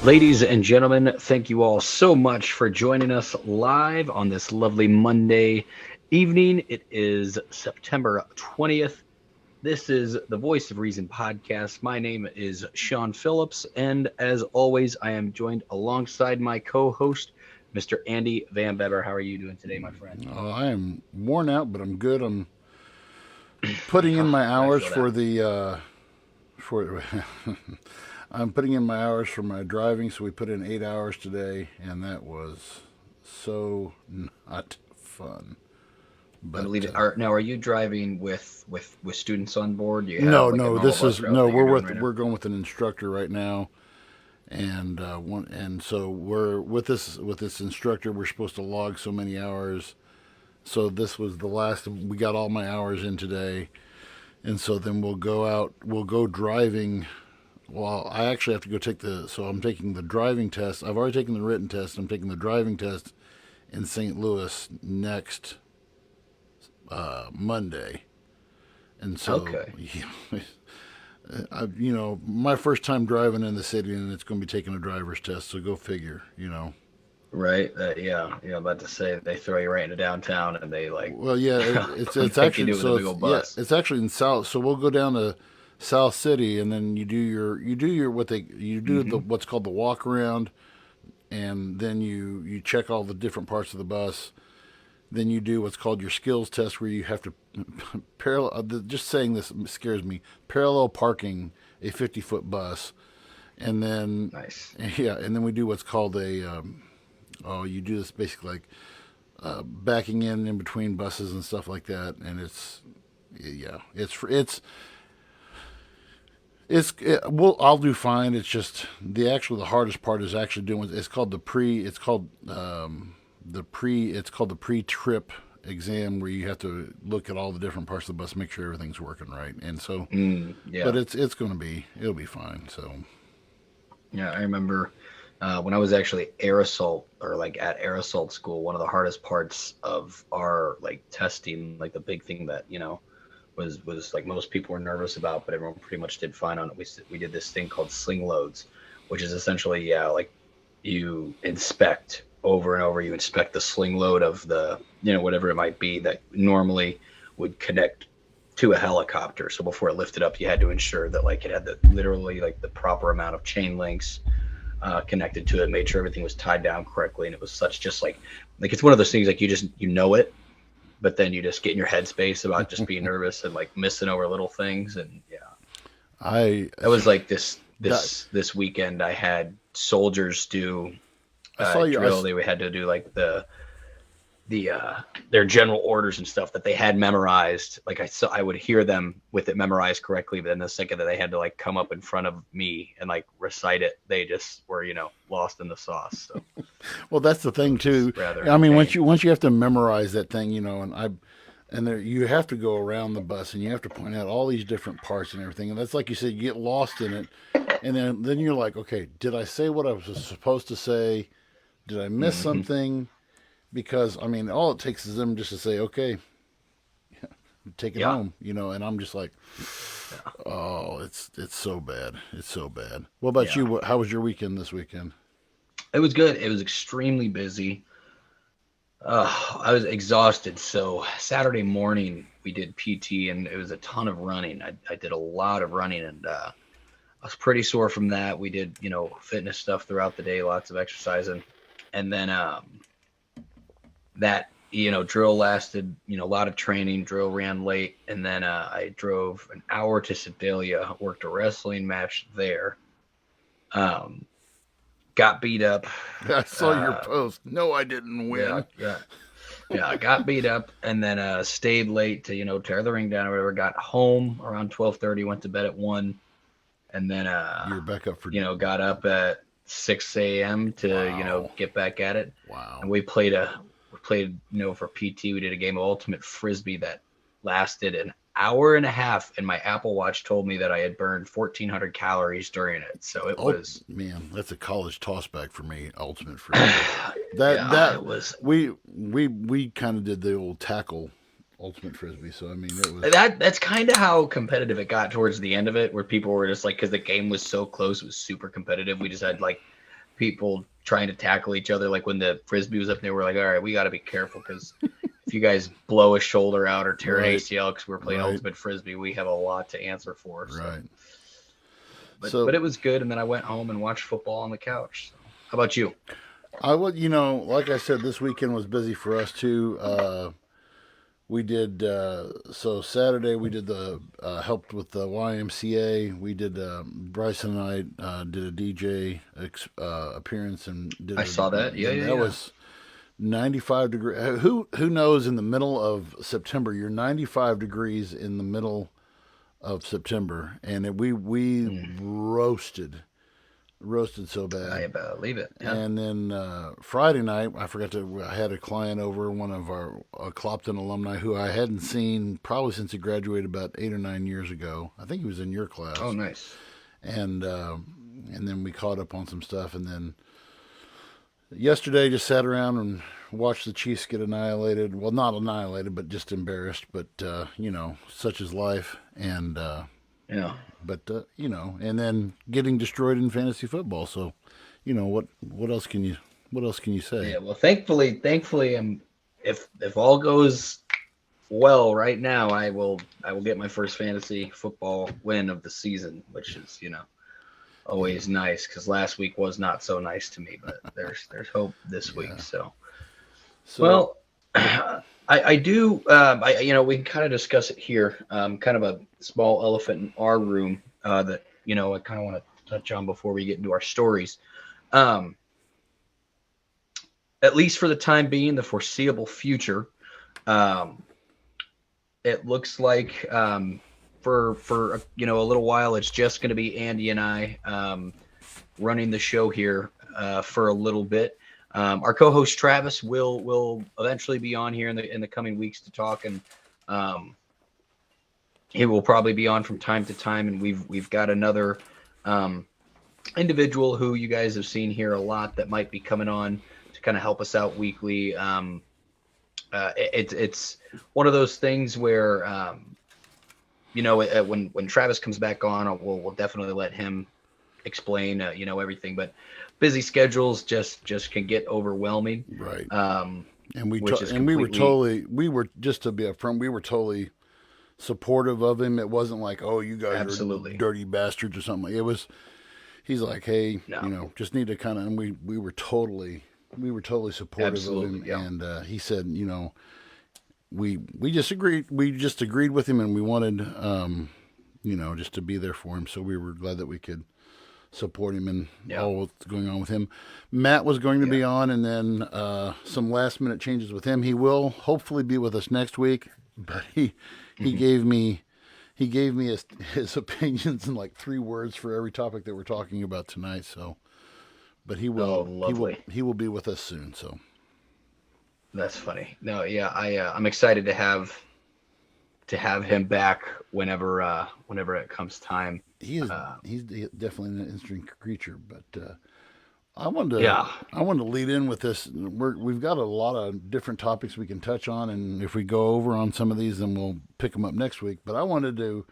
Ladies and gentlemen, thank you all so much for joining us live on this lovely Monday evening. It is September 20th. This is the Voice of Reason podcast. My name is Sean Phillips, and as always, I am joined alongside my co host, Mr. Andy Van Beber. How are you doing today, my friend? I am worn out, but I'm good. I'm putting in my I hours feel that. for the for. I'm putting in my hours for my driving, so we put in 8 hours today, and that was so not fun. I But believe it. Now, are you driving with students on board? Do you have no, like a no, normal this bus is route no. that you're We're doing with right now? we're going with an instructor right now, and so we're with this instructor. We're supposed to log so many hours. So this was the last. We got all my hours in today, and so then we'll go out. We'll go driving. Well, I actually have to go take the. So I'm taking the driving test. I've already taken the written test. I'm taking the driving test in St. Louis next Monday, and so Okay. yeah, my first time driving in the city, and it's going to be taking a driver's test. So go figure. Right. Yeah. About to say they throw you right into downtown and they like Well, yeah, it's make you actually do it with a so big it's old yeah, bus. it's actually in South. So we'll go down to South City, and then you do your you do the Hmm. what's called the walk around, and then you check all the different parts of the bus. Then you do what's called your skills test, where you have to parallel. Just saying this scares me. Parallel parking a 50-foot bus, and then Nice. yeah, and then we do what's called a you do this basically like backing in between buses and stuff like that, and I'll do fine. It's just the hardest part is actually doing. It's called the pre. It's called the pre. It's called the pre-trip exam, where you have to look at all the different parts of the bus, make sure everything's working right, and so. But Yeah. it'll be fine. So Yeah. I remember when I was actually air assault or like at air assault school, one of the hardest parts of our like testing, like the big thing that, was like most people were nervous about, but everyone pretty much did fine on it. We did this thing called Sling Loads, which is essentially, yeah, like you inspect over and over. You inspect the sling load of the, whatever it might be that normally would connect to a helicopter. So before it lifted up, you had to ensure that like it had the literally like the proper amount of chain links connected to it, made sure everything was tied down correctly, and it was such just like it's one of those things like you know it, but then you just get in your headspace about just being nervous and like missing over little things, and yeah, I that was like this that this this weekend. I had soldiers do I saw you. drill. They had to do like the their general orders and stuff that they had memorized. Like I would hear them with it memorized correctly, but then the second that they had to like come up in front of me and like recite it, they just were lost in the sauce. So Well, that's the it thing was too. rather I mean, entertaining. once you have to memorize that thing, and there you have to go around the bus, and you have to point out all these different parts and everything. And that's like you said, you get lost in it, and then you're like, okay, did I say what I was supposed to say? Did I miss Hmm. something? Because I mean, all it takes is them just to say, okay, take it Yeah, home, And I'm just like, yeah, oh, it's so bad, it's so bad. What about yeah. you? How was your weekend this weekend? It was good. It was extremely busy. I was exhausted. So Saturday morning we did PT and it was a ton of running. I did a lot of running and I was pretty sore from that. We did, fitness stuff throughout the day, lots of exercising. And then that, drill lasted, a lot of training. Drill ran late. And then I drove an hour to Sedalia, worked a wrestling match there. Um, got beat up. I saw your Uh, post. No, I didn't yeah, win. yeah. Yeah, I got beat up and then stayed late to, tear the ring down or whatever. Got home around 12:30, went to bed at 1, and then You're back up for got up at 6 a.m. to, wow, get back at it. And wow. we played, for PT, we did a game of ultimate frisbee that lasted an hour and a half, and my Apple Watch told me that I had burned 1,400 calories during it. So it Oh was man, that's a college tossback for me. Ultimate frisbee. That yeah, that it was we kind of did the old tackle ultimate frisbee. So I mean, it was that's kind of how competitive it got towards the end of it, where people were just like, because the game was so close, it was super competitive. We just had like people trying to tackle each other. Like when the frisbee was up there, we're like, all right, we got to be careful because if you guys blow a shoulder out or tear an Right. ACL because we're playing Right. ultimate frisbee, we have a lot to answer for. So, Right. but So it was good. And then I went home and watched football on the couch. So, how about you? I would, like I said, this weekend was busy for us too. We did so Saturday we did the helped with the YMCA. We did Bryson and I did a DJ appearance and did I saw that. Yeah, and yeah, that yeah. was 95 degree. Who knows? In the middle of September, you're 95 degrees in the middle of September, and we Mm, roasted so bad. I believe it. Yeah. And then Friday night, I had a client over, one of our Clopton alumni who I hadn't seen probably since he graduated about 8 or 9 years ago. I think he was in your Oh, class, nice. and then we caught up on some stuff, and then yesterday just sat around and watched the Chiefs get annihilated. Well, not annihilated, but just embarrassed. But such is life, and Yeah. and then getting destroyed in fantasy football. So, what else can you say? Yeah. Well, thankfully, if all goes well right now, I will get my first fantasy football win of the season, which is Yeah, always nice because last week was not so nice to me, but there's hope this week. yeah. So So well, I do we can kind of discuss it here. Kind of a small elephant in our room that I kind of want to touch on before we get into our stories. Um, at least for the time being, the foreseeable future. Um, it looks like for a little while, it's just going to be Andy and I running the show here for a little bit. Our co-host Travis will eventually be on here in the coming weeks to talk, and um, he will probably be on from time to time. And we've got another um, individual who you guys have seen here a lot that might be coming on to kind of help us out weekly. It's one of those things where when Travis comes back on, we'll definitely let him explain everything. But busy schedules just can get overwhelming, right, um, and which is completely we were just to be upfront, we were totally supportive of him. It wasn't like, oh, you guys are absolutely dirty bastards or something. It was, he's like, hey, no, just need to kind of, and we were totally supportive of absolutely, him, yeah, and he said, we just agreed with him, and we wanted, just to be there for him. So we were glad that we could support him and yeah, all what's going on with him. Matt was going to yeah, be on, and then some last minute changes with him. He will hopefully be with us next week, but he hmm gave me his opinions in like 3 words for every topic that we're talking about tonight. So, but he oh, will he will lovely. he will be with us soon. So That's funny. No, yeah, I'm excited to have him back whenever it comes time. he is Uh, he's definitely an interesting creature. But I wanted to yeah, I wanted to lead in with this. We've got a lot of different topics we can touch on, and if we go over on some of these, then we'll pick them up next week. But I wanted to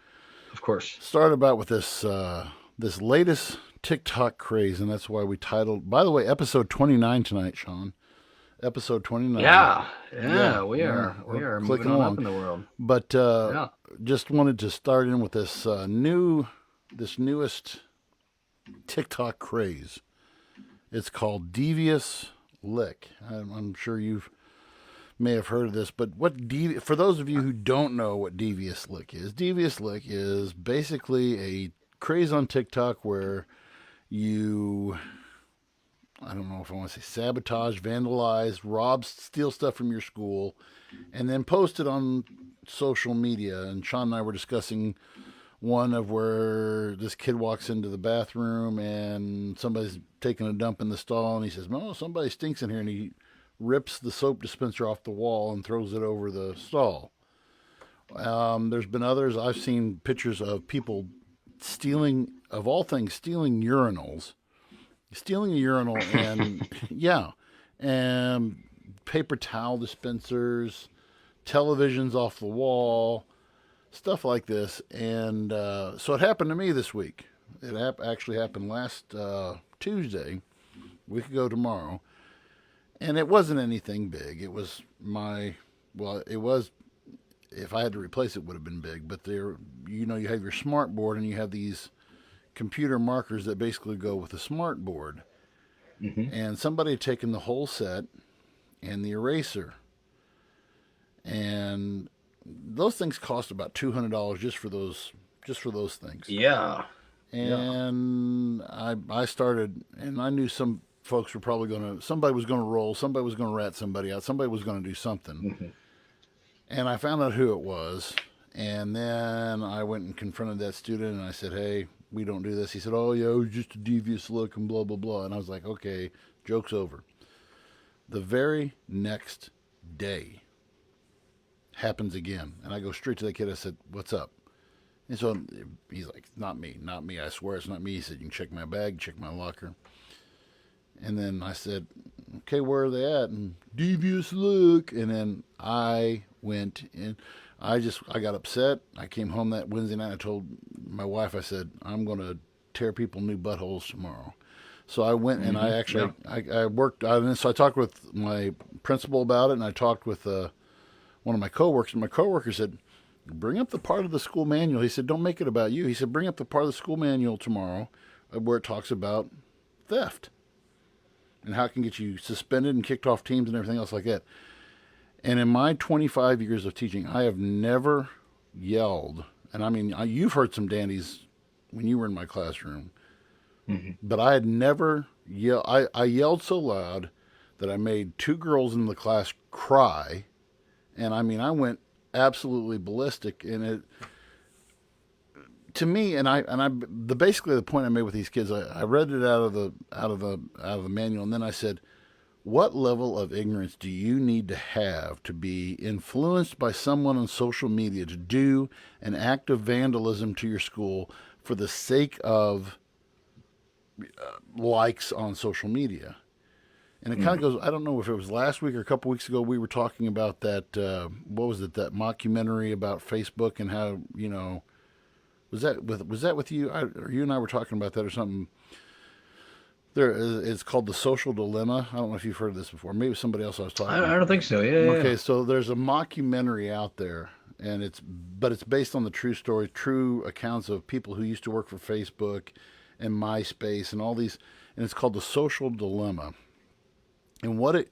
of course. start about with this latest TikTok craze, and that's why we titled. By the way, episode 29 tonight, Sean. Episode 29. Yeah, Yeah, yeah, we yeah, are we we're are moving clicking on up along. in the world. But Yeah. just wanted to start in with this newest TikTok craze. It's called Devious Lick. I'm sure you may have heard of this, but for those of you who don't know what Devious Lick is basically a craze on TikTok where you, I don't know if I want to say sabotage, vandalize, rob, steal stuff from your school, and then post it on social media. And Sean and I were discussing one of where this kid walks into the bathroom and somebody's taking a dump in the stall, and he says, "No, somebody stinks in here," and he rips the soap dispenser off the wall and throws it over the stall. There's been others. I've seen pictures of people stealing, of all things, stealing a urinal, and yeah, and paper towel dispensers, televisions off the wall, stuff like this. And so it happened to me this week. It actually happened last Tuesday. We could go tomorrow. And it wasn't anything big. It was my, well, it was, if I had to replace it, would have been big. But there, you have your smart board and you have these computer markers that basically go with the smart board. Hmm. And somebody had taken the whole set and the eraser. And those things cost about $200 just for those things. Yeah. Yeah. And I started, and I knew some folks were probably going to, somebody was going to roll, somebody was going to rat somebody out, somebody was going to do something. Hmm. And I found out who it was. And then I went and confronted that student and I said, hey, we don't do this. He said, oh, yeah, it was just a devious look and blah, blah, blah. And I was like, okay, joke's over. The very next day happens again. And I go straight to the kid. I said, what's up? And so he's like, not me, not me. I swear it's not me. He said, you can check my bag, check my locker. And then I said, okay, where are they at? And devious look. And then I went in. I got upset. I came home that Wednesday night. I told my wife, I said, I'm going to tear people new buttholes tomorrow. So I went and I Hmm. actually, Yeah. I worked, so I talked with my principal about it and I talked with one of my coworkers. And my coworker said, bring up the part of the school manual. He said, don't make it about you. He said, bring up the part of the school manual tomorrow where it talks about theft and how it can get you suspended and kicked off teams and everything else like that. And in my 25 years of teaching, I have never yelled. And I mean, you've heard some dandies when you were in my classroom, Hmm. but I had never yelled. I yelled so loud that I made two girls in the class cry. And I mean, I went absolutely ballistic. And it, to me, the basically the point I made with these kids, I read it out of the manual, and then I said, what level of ignorance do you need to have to be influenced by someone on social media to do an act of vandalism to your school for the sake of likes on social media? And it kind of Hmm. goes, I don't know if it was last week or a couple weeks ago, we were talking about that, what was it, that mockumentary about Facebook and how, was that with you? Or you and I were talking about that or something. It's called The Social Dilemma. I don't know if you've heard of this before. Maybe somebody else I was talking. I don't think so. Yeah. Yeah. Okay, so there's a mockumentary out there, and it's based on the true story, true accounts of people who used to work for Facebook and MySpace and all these, and it's called The Social Dilemma. And what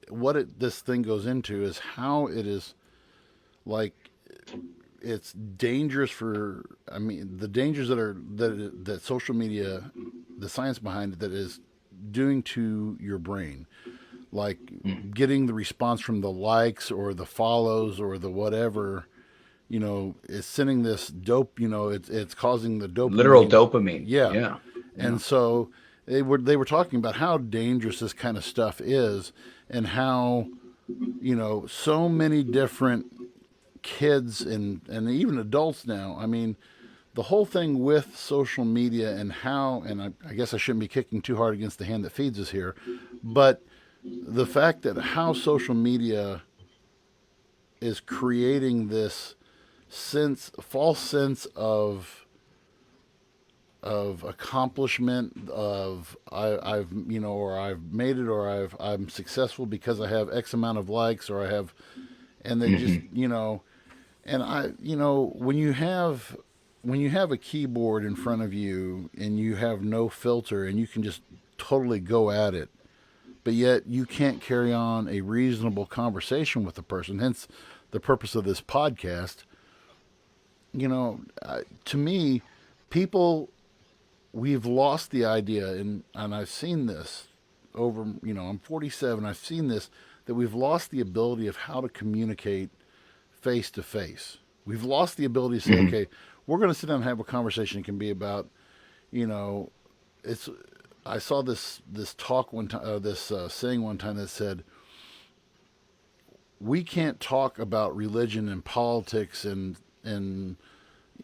this thing goes into is how it is like it's dangerous for, I mean, the dangers that social media, the science behind it that is doing to your brain, like Yeah. getting the response from the likes or the follows or the whatever, is sending this dope, it's causing the Literal dopamine. dopamine. Yeah. Yeah. Yeah. And so they were talking about how dangerous this kind of stuff is and how, so many different kids and even adults now. I mean, the whole thing with social media and how, and I guess I shouldn't be kicking too hard against the hand that feeds us here, but the fact that how social media is creating this false sense of accomplishment of I've or I've made it or I'm successful because I have X amount of likes or I have, and they just Hmm. and when you have a keyboard in front of you and you have no filter and you can just totally go at it, but yet you can't carry on a reasonable conversation with the person. Hence, the purpose of this podcast. To me, people, we've lost the idea, and I've seen this over. I'm 47. I've seen this, that we've lost the ability of how to communicate face to face. We've lost the ability to say, Hmm. okay, we're going to sit down and have a conversation. It can be about, you know, it's. I saw this talk one time, this saying one time that said, we can't talk about religion and politics and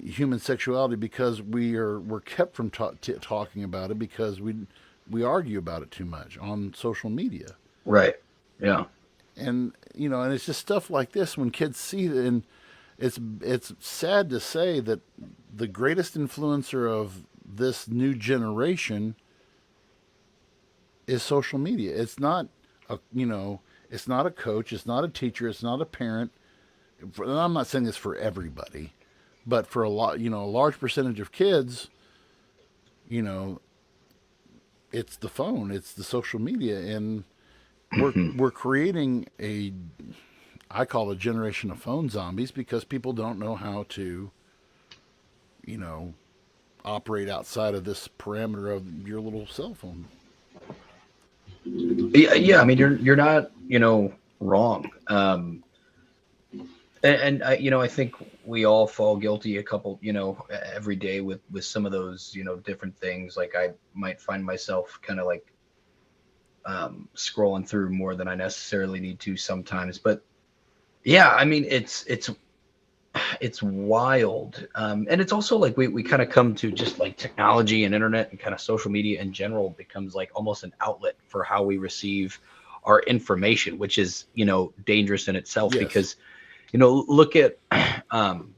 human sexuality because we're kept from talking about it because we argue about it too much on social media. Right. Yeah. And it's just stuff like this when kids see it. And it's sad to say that the greatest influencer of this new generation is social media. It's not a it's not a coach, it's not a teacher, it's not a parent. And I'm not saying this for everybody, but for a lot, a large percentage of kids, you know, it's the phone, it's the social media, and we're creating a I call a generation of phone zombies because people don't know how to, you know, operate outside of this parameter of your little cell phone. Yeah, yeah. I mean, you're not, wrong. And I, I think we all fall guilty a couple, every day with some of those, different things. Like I might find myself kind of like scrolling through more than I necessarily need to sometimes. But yeah, I mean, it's wild, and it's also like we kind of come to just like technology and internet and kind of social media in general becomes like almost an outlet for how we receive our information, which is dangerous in itself Yes. because look at um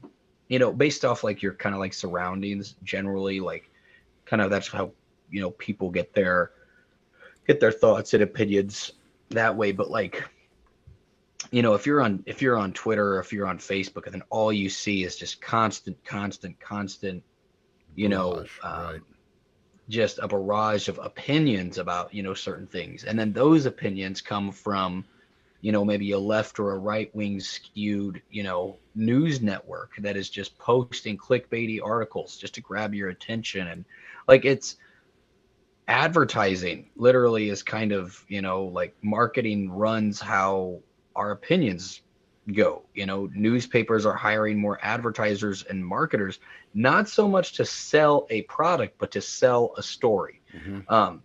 based off like your kind of like surroundings generally, like kind of that's how people get their thoughts and opinions that way. But like if you're on Twitter or if you're on Facebook, and then all you see is just constant, you know, Barrage, right? um, just a barrage of opinions about certain things, and then those opinions come from maybe a left or a right wing skewed news network that is just posting clickbaity articles just to grab your attention. And like it's advertising literally is kind of like marketing runs how our opinions go. Newspapers are hiring more advertisers and marketers, not so much to sell a product but to sell a story. Mm-hmm. um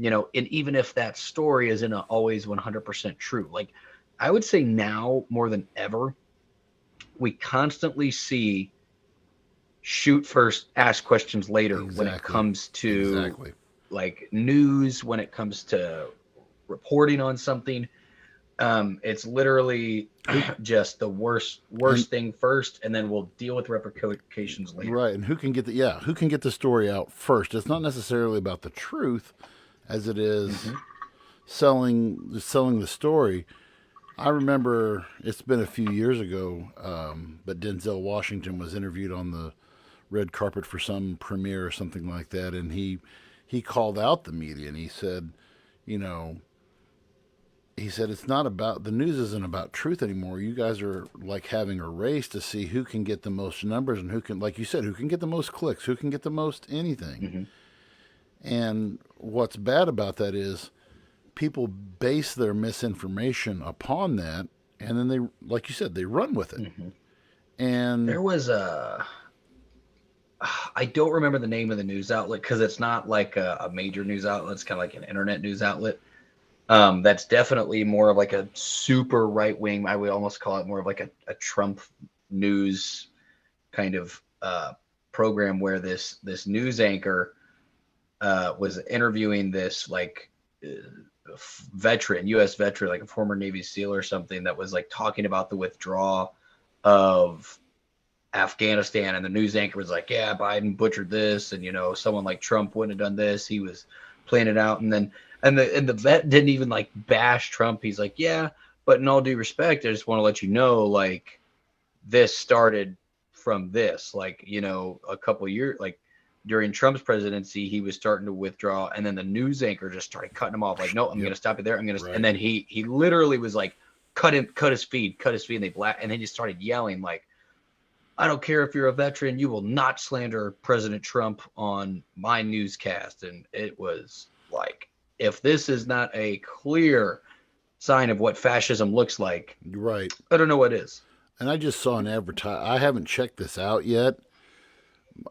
and even if that story isn't always 100% true, like I would say now more than ever we constantly see shoot first, ask questions later when it Exactly. comes to Exactly. like news, when it comes to reporting on something. It's literally Who just the worst and worst thing first, and then we'll deal with repercussions later. right, and who can get the story out first? It's not necessarily about the truth as it is Hmm. selling the story. I remember it's been a few years ago, but Denzel Washington was interviewed on the red carpet for some premiere or something like that, and he called out the media and you know, he said it's not about the news isn't about truth anymore. You guys are like having a race to see who can get the most numbers and who can, like you said, who can get the most clicks, who can get the most anything. Hmm. And what's bad about that is people base their misinformation upon that, and then they, like you said, they run with it. Hmm. And There was a I don't remember the name of the news outlet because it's not like a major news outlet. It's kind of like an internet news outlet. That's definitely more of like a super right wing. I would almost call it more of like a Trump news kind of program where this news anchor was interviewing this like veteran, U.S. veteran, like a former Navy SEAL or something, that was like talking about the withdrawal of Afghanistan. And the news anchor was like, "Yeah, Biden butchered this, and someone like Trump wouldn't have done this. He was playing it out." And then and the vet didn't even like bash Trump. He's like, "Yeah, but in all due respect, I just want to let you know, like this started from this, like a couple years, like during Trump's presidency, he was starting to withdraw, and then the news anchor just started cutting him off. Like, no, I'm yep, gonna stop it there. I'm gonna, and right. then he literally was like, cut his feed, and and he just started yelling like, "I don't care if you're a veteran, you will not slander President Trump on my newscast." And it was like, if this is not a clear sign of what fascism looks like, Right. I don't know what is. And I just saw an advertise. I haven't checked this out yet.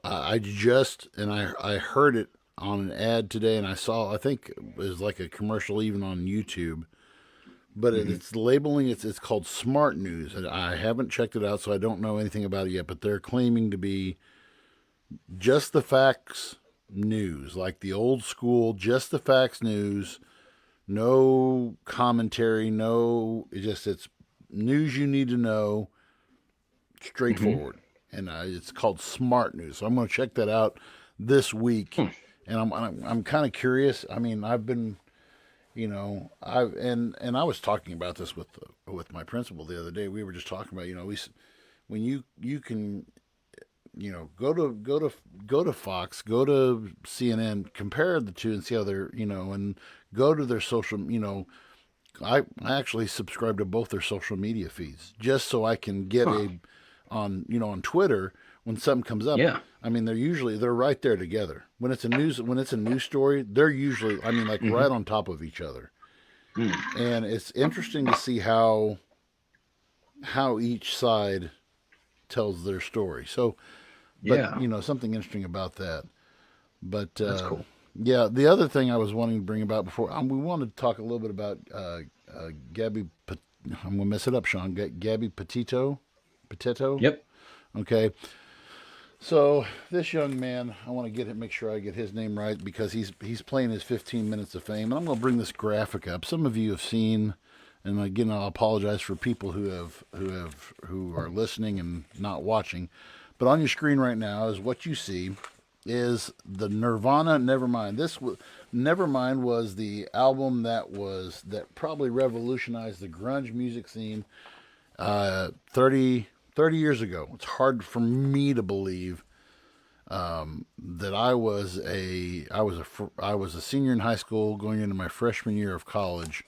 I just and I heard it on an ad today, and I saw I think it was like a commercial even on YouTube. But Hmm. it's labeling it's called Smart News, and I haven't checked it out, so I don't know anything about it yet. But they're claiming to be just the facts news, like the old school, just the facts news, no commentary, no, it's news you need to know, Hmm. straightforward. And it's called Smart News. So I'm going to check that out this week. Hmm. And I'm kind of curious. I mean, I've been And I was talking about this with my principal the other day. We were just talking about, when you can, go to Fox, go to CNN, compare the two and see how they're, and go to their social, I actually subscribe to both their social media feeds just so I can get Huh. on Twitter when something comes up. Yeah. I mean, they're right there together. When it's a news story, they're usually, I mean, like Hmm. right on top of each other. Mm. And it's interesting to see how each side tells their story. So, but Yeah. something interesting about that. But That's cool. yeah, the other thing I was wanting to bring about before, we wanted to talk a little bit about Gabby. I'm gonna mess it up, Sean. Gabby Petito, Petito. Yep. Okay, so this young man, I want to make sure I get his name right because he's playing his 15 minutes of fame, and I'm gonna bring this graphic up. Some of you have seen, and again, I'll apologize for people who are listening and not watching, but on your screen right now is what you see is the Nirvana Nevermind. Nevermind was the album that probably revolutionized the grunge music scene 30 years ago. It's hard for me to believe that I was a senior in high school going into my freshman year of college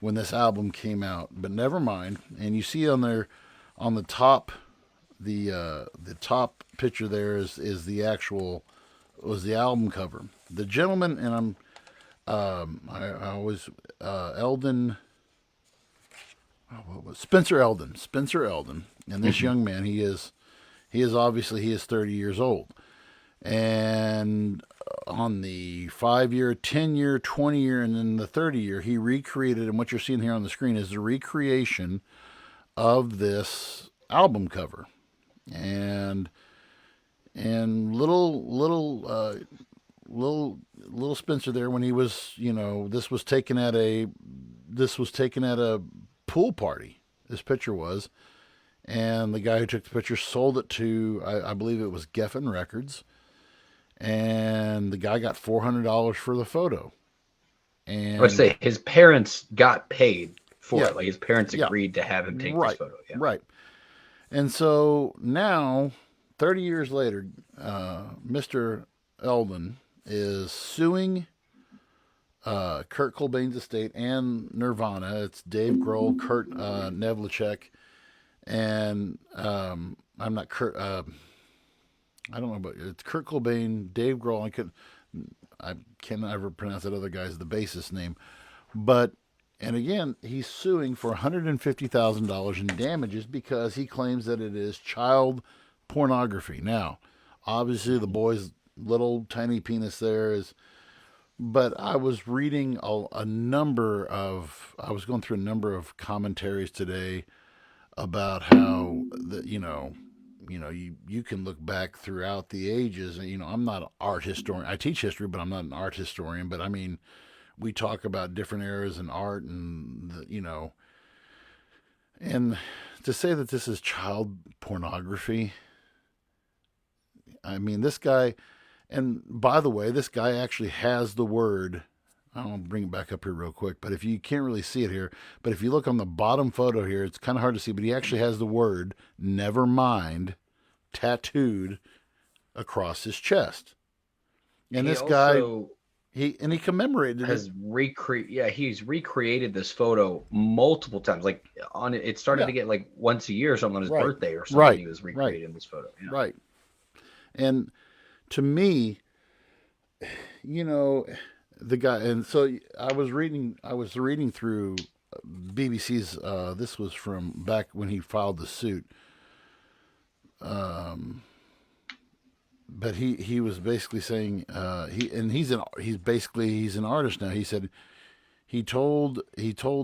when this album came out. But Nevermind, and you see on there on the top picture there is the actual was the album cover. The gentleman, and I was Eldon, what was Spencer Eldon, and this Hmm. young man, he is 30 years old, and on the 5 year, 10 year, 20 year, and then the 30 year, he recreated, and what you're seeing here on the screen is the recreation of this album cover, and little Spencer there when he was, this was taken at a pool party. This picture was, and the guy who took the picture sold it to, I believe it was Geffen Records, and the guy got $400 for the photo. I would And say his parents got paid for yeah, it. Like his parents yeah, agreed to have him take this right, photo. Yeah. right. And so now, 30 years later, Mr. Eldon is suing Kurt Cobain's estate and Nirvana. It's Dave Grohl, Kurt Nevlicek, and I'm not Kurt. I don't know, but it's Kurt Cobain, Dave Grohl. I can't ever pronounce that other guy's the bassist name, but and again, he's suing for $150,000 in damages because he claims that it is child pornography. Now, obviously, the boy's little tiny penis there is, but I was reading I was going through a number of commentaries today about how you can look back throughout the ages, and I'm not an art historian. I teach history, but I'm not an art historian. But I mean, we talk about different eras in art, and and to say that this is child pornography, I mean, this guy, and by the way, this guy actually has the word. I'll bring it back up here real quick, but if you can't really see it here, but if you look on the bottom photo here, it's kind of hard to see, but he actually has the word "never mind" tattooed across his chest. And He this guy, also he commemorated it. has he's recreated this photo multiple times. Like on it started Yeah, to get like once a year or something on his right, birthday or something. right, He was right, recreating this photo. Yeah. right. And to me, you know, the guy, and so I was reading through BBC's. This was from back when he filed the suit. Um, but he was basically saying he's an artist now. He said he told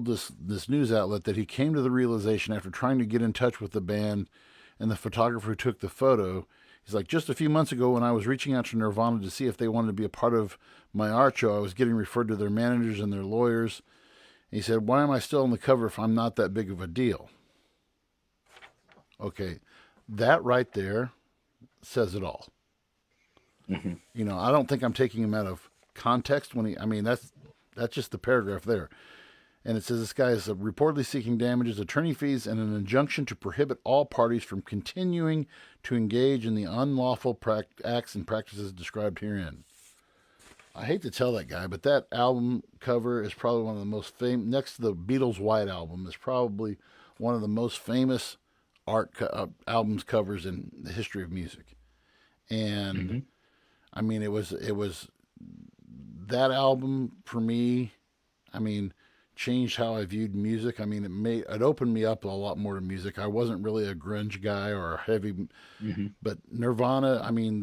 this news outlet that he came to the realization after trying to get in touch with the band and the photographer who took the photo. He's like, just a few months ago when I was reaching out to Nirvana to see if they wanted to be a part of my art show, I was getting referred to their managers and their lawyers. And he said, why am I still on the cover if I'm not that big of a deal? Okay, that right there says it all. Hmm. I don't think I'm taking him out of context when I mean, That's just the paragraph there. And it says this guy is reportedly seeking damages, attorney fees, and an injunction to prohibit all parties from continuing to engage in the unlawful acts and practices described herein. I hate to tell that guy, but that album cover is probably one of the most famous, next to the Beatles' White Album, is probably one of the most famous albums covers in the history of music. And Mm-hmm. I mean, it was that album for me. I mean, changed how I viewed music. I mean, it opened me up a lot more to music. I wasn't really a grunge guy or a heavy, Mm-hmm. but Nirvana. I mean,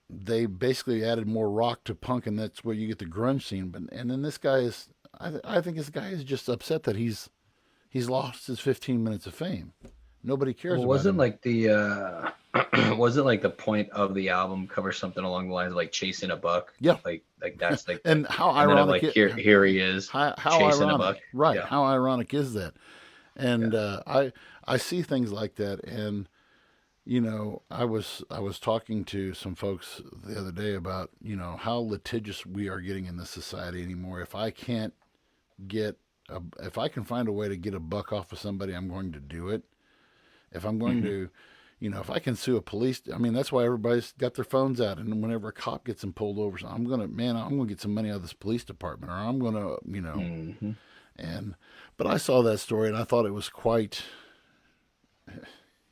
they basically added more rock to punk, and that's where you get the grunge scene. But and then this guy is, I think this guy is just upset that he's lost his 15 minutes of fame. Nobody cares Well, about wasn't him. like the wasn't like the point of the album cover something along the lines of like chasing a buck? Yeah, Like that's like the and how and then I'm ironic like here he is how chasing a buck. ironic, right? Yeah. How ironic is that? Yeah. And I see things like that, and I was talking to some folks the other day about how litigious we are getting in this society anymore. Get if I can find a way to get a buck off of somebody, I'm going to do it. If I'm going Hmm. to, if I can sue a police, I mean that's why everybody's got their phones out, and whenever a cop gets them pulled over, so I'm gonna get some money out of this police department, or I'm gonna, Hmm. and but I saw that story and I thought it was quite.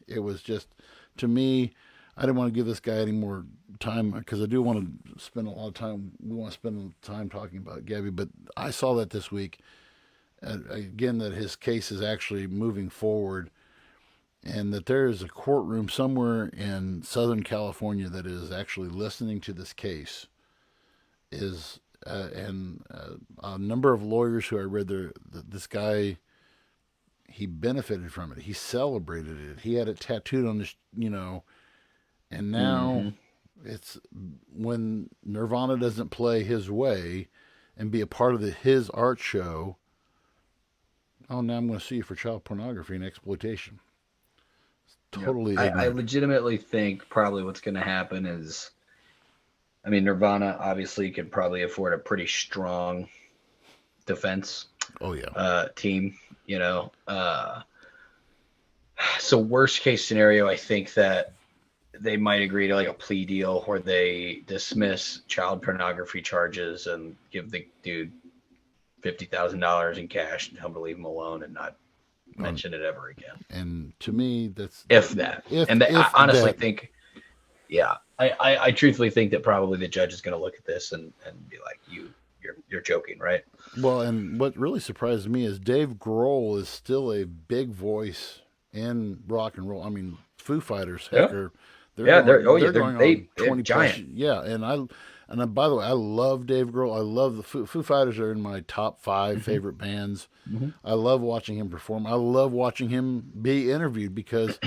It was just, to me, I didn't want to give this guy any more time because I do want to spend a lot of time. We want to spend time talking about Gabby, but I saw that this week again, that his case is actually moving forward, and that there is a courtroom somewhere in Southern California that is actually listening to this case. Is and A number of lawyers who I read there, this guy, he benefited from it. He celebrated it. He had it tattooed on his. And now Hmm. it's when Nirvana doesn't play his way and be a part of his art show. Oh, now I'm going to sue you for child pornography and exploitation. It's Yep. totally I ignorant. legitimately think probably what's going to happen is, I mean, Nirvana obviously could probably afford a pretty strong defense Oh yeah, team, you know. So worst case scenario, I think that they might agree to like a plea deal where they dismiss child pornography charges and give the dude $50,000 in cash and tell him to leave him alone and not um, mention it ever again. and to me, that's If that, if and I if honestly that. think, yeah, I truthfully think that probably the judge is going to look at this and be like, you're joking, right? Well, and what really surprised me is Dave Grohl is still a big voice in rock and roll. I mean, Foo Fighters, heck, Yeah, they're yeah, they're oh going yeah, they're they're going on they're 20 plus. giant. Yeah, by the way, I love Dave Grohl. I love the Foo Fighters are in my top 5 Hmm. favorite bands. Hmm. I love watching him perform. I love watching him be interviewed because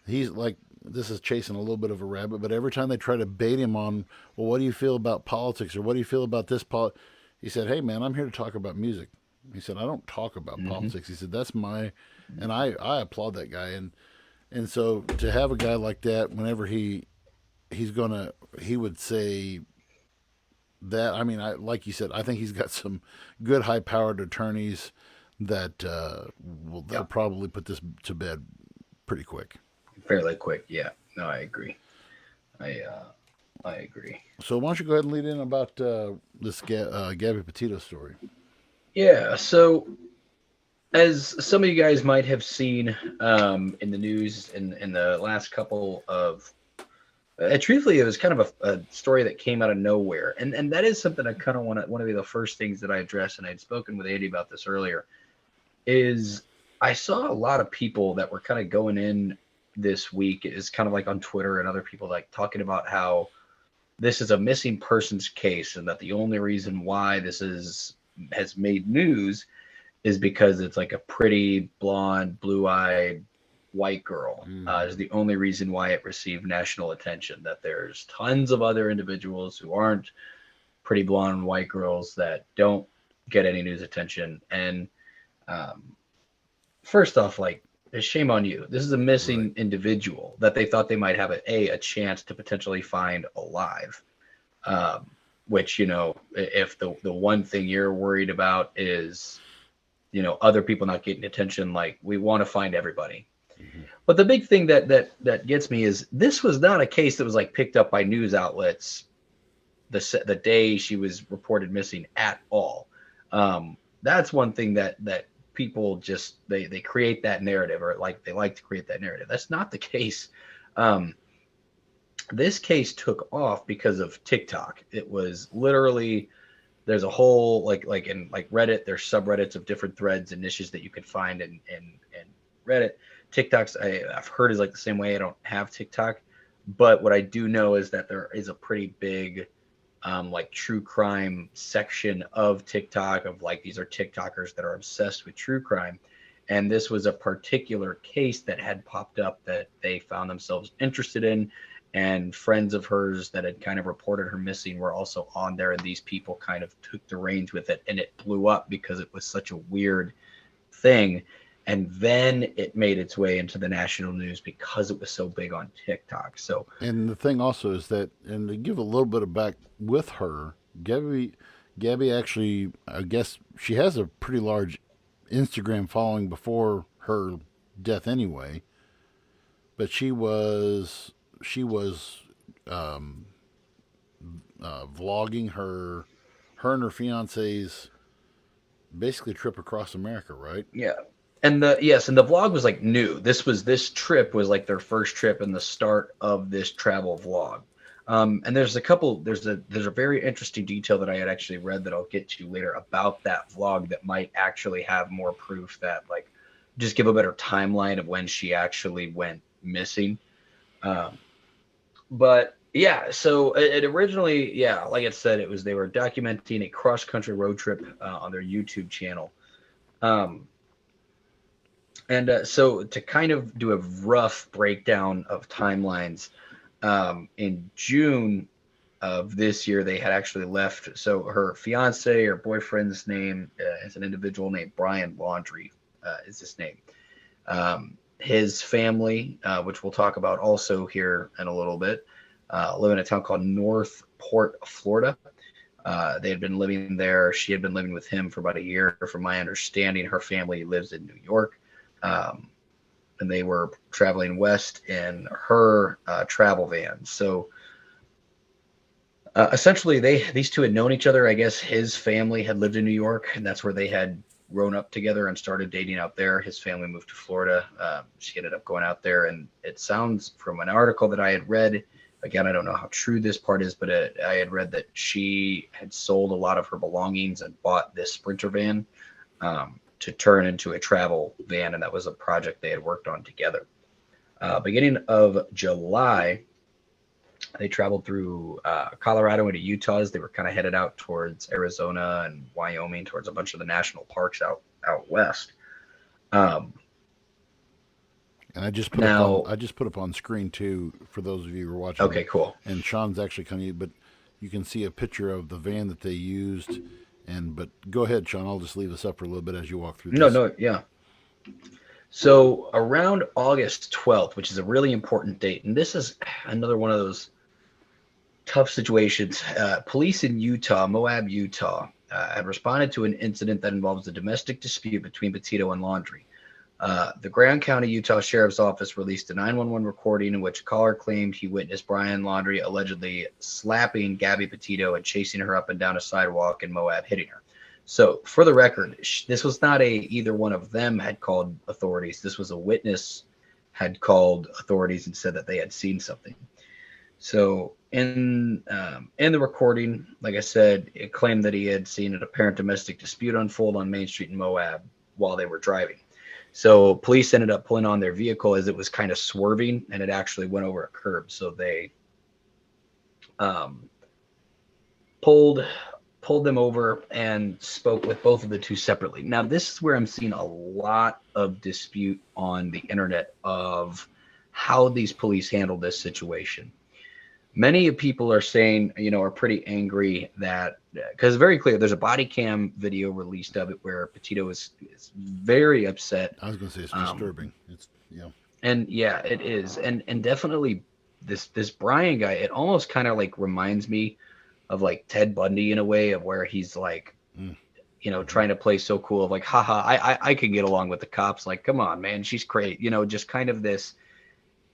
he's like, this is chasing a little bit of a rabbit, but every time they try to bait him on, well, what do you feel about politics, or what do you feel about this he said, hey man, I'm here to talk about music. He said, I don't talk about Hmm. politics. He said, that's my, and I applaud that guy. And so to have a guy like that, whenever he would say that, I mean, like you said, I think he's got some good high powered attorneys that they'll Yeah, probably put this to bed pretty quick. fairly quick. Yeah, no, I agree. I I agree. So why don't you go ahead and lead in about this Gabby Petito story? Yeah, so as some of you guys might have seen in the news in the last couple of truthfully, it was kind of a story that came out of nowhere, and that is something I kind of want to be the first things that I address. And I'd spoken with Andy about this earlier. Is I saw a lot of people that were kind of going in this week is kind of like on Twitter and other people like talking about how this is a missing persons case and that the only reason why this is has made news is because it's like a pretty blonde, blue-eyed white girl. Is Mm-hmm. the only reason why it received national attention. That there's tons of other individuals who aren't pretty blonde white girls that don't get any news attention. And um, first off, like, shame on you. This is a Right. missing individual that they thought they might have a chance to potentially find alive. Um, which, if the one thing you're worried about is, other people not getting attention, like we want to find everybody. Mm-hmm. But the big thing that gets me is this was not a case that was like picked up by news outlets the day she was reported missing at all. That's one thing that people just they create that narrative, or like they like to create that narrative. That's not the case. Um, this case took off because of TikTok. It was literally there's a whole like in like Reddit, there's subreddits of different threads and niches that you can find in Reddit. TikTok's I've heard is like the same way. I don't have TikTok, but what I do know is that there is a pretty big like true crime section of TikTok of like these are TikTokers that are obsessed with true crime. And this was a particular case that had popped up that they found themselves interested in. And friends of hers that had kind of reported her missing were also on there. And these people kind of took the reins with it. And it blew up because it was such a weird thing. And then it made its way into the national news because it was so big on TikTok. So, And the thing also is that, and to give a little bit of back with her, Gabby actually, I guess she has a pretty large Instagram following before her death anyway. But she was um, vlogging her and her fiance's basically trip across America, right? yeah. And the vlog was like new. This trip was like their first trip and the start of this travel vlog. And there's a very interesting detail that I had actually read that I'll get to later about that vlog that might actually have more proof that like just give a better timeline of when she actually went missing. Um, but yeah, so it originally, yeah, like I said, it was they were documenting a cross country road trip on their YouTube channel. Um, and to kind of do a rough breakdown of timelines, in June of this year, they had actually left. So her fiance or boyfriend's name is an individual named Brian Laundrie, is his name. His family, which we'll talk about also here in a little bit, live in a town called Northport, Florida. They had been living there. She had been living with him for about a year. From my understanding, her family lives in New York. Um, and they were traveling west in her travel van. So essentially, these two had known each other. I guess his family had lived in New York, and that's where they had grown up together and started dating out there. His family moved to Florida. She ended up going out there, and it sounds from an article that I had read. Again, I don't know how true this part is, but I had read that she had sold a lot of her belongings and bought this Sprinter van to turn into a travel van, and that was a project they had worked on together. Beginning of July, they traveled through Colorado into Utah as they were kind of headed out towards Arizona and Wyoming, towards a bunch of the national parks out west. Um, And now, I just put up on screen too for those of you who are watching. okay, cool. And Sean's actually coming, but you can see a picture of the van that they used. And but go ahead, Sean. I'll just leave this up for a little bit as you walk through No, this. no, yeah. So around August 12th, which is a really important date, and this is another one of those tough situations. Police in Utah, Moab, Utah, had responded to an incident that involves a domestic dispute between Petito and Laundrie. The Grand County, Utah Sheriff's Office released a 911 recording in which a caller claimed he witnessed Brian Laundrie allegedly slapping Gabby Petito and chasing her up and down a sidewalk in Moab, hitting her. So, for the record, this was not either one of them had called authorities. This was a witness had called authorities and said that they had seen something. So, in the recording, like I said, it claimed that he had seen an apparent domestic dispute unfold on Main Street in Moab while they were driving. So police ended up pulling on their vehicle as it was kind of swerving, and it actually went over a curb. So they um, pulled them over and spoke with both of the two separately. Now, this is where I'm seeing a lot of dispute on the internet of how these police handled this situation. Many people are saying, are pretty angry that, because it's very clear, there's a body cam video released of it where Petito is very upset. I was going to say it's disturbing. It's And yeah, it is, and definitely this Brian guy. It almost kind of like reminds me of like Ted Bundy in a way, of where he's like, Mm-hmm. trying to play so cool of like, haha, I can get along with the cops. Like, come on, man, she's great. Just kind of this.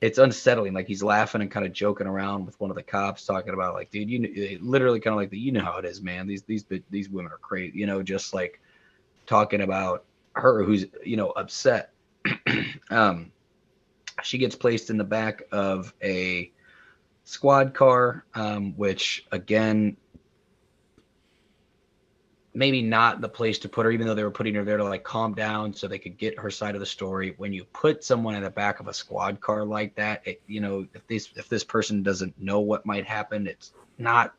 It's unsettling. Like he's laughing and kind of joking around with one of the cops, talking about like, dude, literally kind of like the, how it is, man. These women are crazy. Just like talking about her who's upset. um, she gets placed in the back of a squad car, which again, maybe not the place to put her, even though they were putting her there to like calm down so they could get her side of the story. When you put someone in the back of a squad car like that, if this person doesn't know what might happen, it's not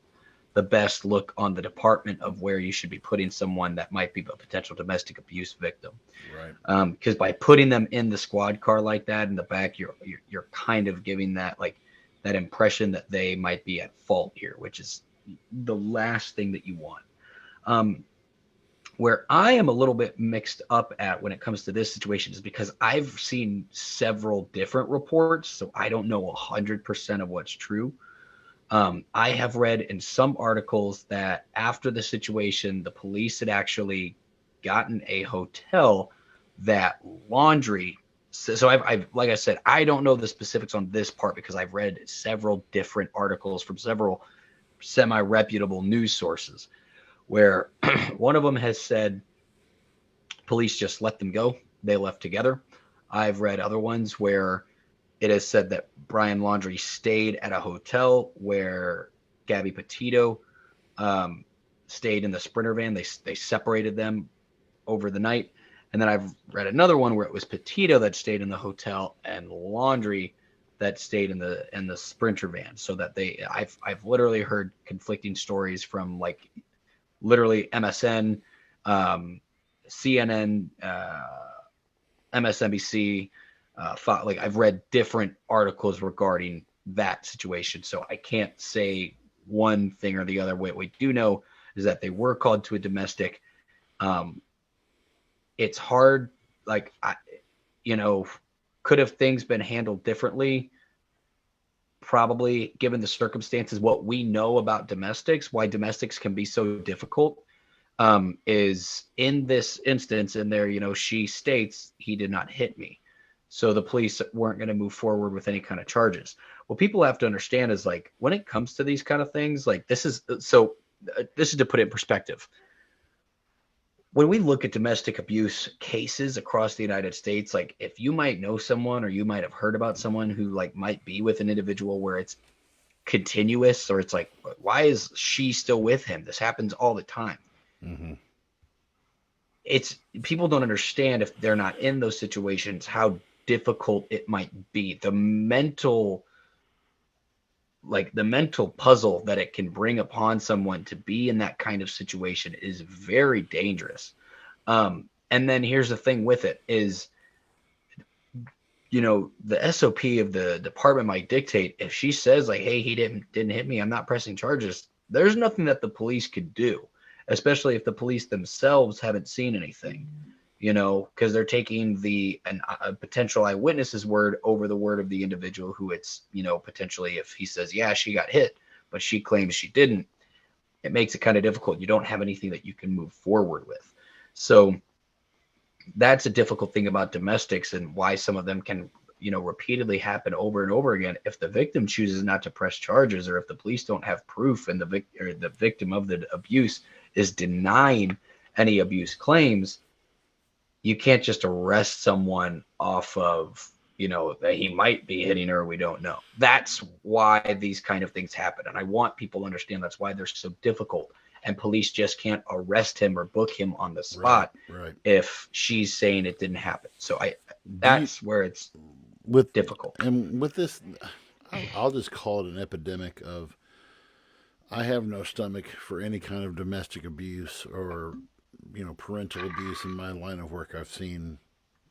the best look on the department of where you should be putting someone that might be a potential domestic abuse victim. Right. Because by putting them in the squad car like that in the back, you're kind of giving that impression that they might be at fault here, which is the last thing that you want. Um, where I am a little bit mixed up at when it comes to this situation is because I've seen several different reports, so I don't know 100% of what's true. I have read in some articles that after the situation, the police had actually gotten a hotel that laundry. So I've like I said, I don't know the specifics on this part because I've read several different articles from several semi-reputable news sources where one of them has said police just let them go. They left together. I've read other ones where it has said that Brian Laundrie stayed at a hotel where Gabby Petito um, stayed in the Sprinter van. They separated them over the night. And then I've read another one where it was Petito that stayed in the hotel and Laundrie that stayed in the Sprinter van. So that I've literally heard conflicting stories from like literally MSN, um, CNN, MSNBC. Like I've read different articles regarding that situation, so I can't say one thing or the other. What we do know is that they were called to a domestic. Um, it's hard, like you know, could have things been handled differently? Probably, given the circumstances, what we know about domestics, why domestics can be so difficult, is in this instance in there, she states he did not hit me. So the police weren't going to move forward with any kind of charges. What people have to understand is like when it comes to these kind of things, like this is to put it in perspective. When we look at domestic abuse cases across the United States, like if you might know someone or you might have heard about someone who like might be with an individual where it's continuous or it's like, why is she still with him? This happens all the time. Mm-hmm. It's people don't understand if they're not in those situations how difficult it might be. The mental puzzle that it can bring upon someone to be in that kind of situation is very dangerous. And then here's the thing with it is, the SOP of the department might dictate if she says like, hey, he didn't hit me, I'm not pressing charges. There's nothing that the police could do, especially if the police themselves haven't seen anything, because they're taking a potential eyewitness's word over the word of the individual who it's, potentially if he says, yeah, she got hit, but she claims she didn't, it makes it kind of difficult. You don't have anything that you can move forward with. So that's a difficult thing about domestics and why some of them can, repeatedly happen over and over again. If the victim chooses not to press charges, or if the police don't have proof and the victim of the abuse is denying any abuse claims, you can't just arrest someone off of, that he might be hitting her. We don't know. That's why these kind of things happen. And I want people to understand that's why they're so difficult. And police just can't arrest him or book him on the Right. spot Right. if she's saying it didn't happen. So Do you that's where it's with difficult. and with this? I'll just call it an epidemic of. I have no stomach for any kind of domestic abuse or parental abuse in my line of work. I've seen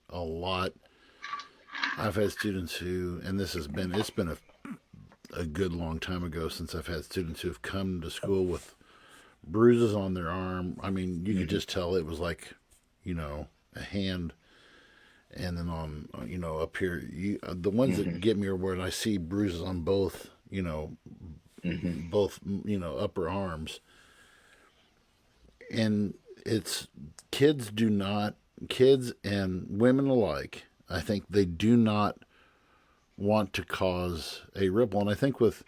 a lot. I've had students who, and it's been a good long time ago since I've had students who have come to school with bruises on their arm. I mean, you could Mm-hmm. just tell it was like, a hand, and then on, up here, the ones Mm-hmm. that get me are when I see bruises on both, Hmm. both upper arms, and it's kids do not kids and women alike. I think they do not want to cause a ripple, and I think with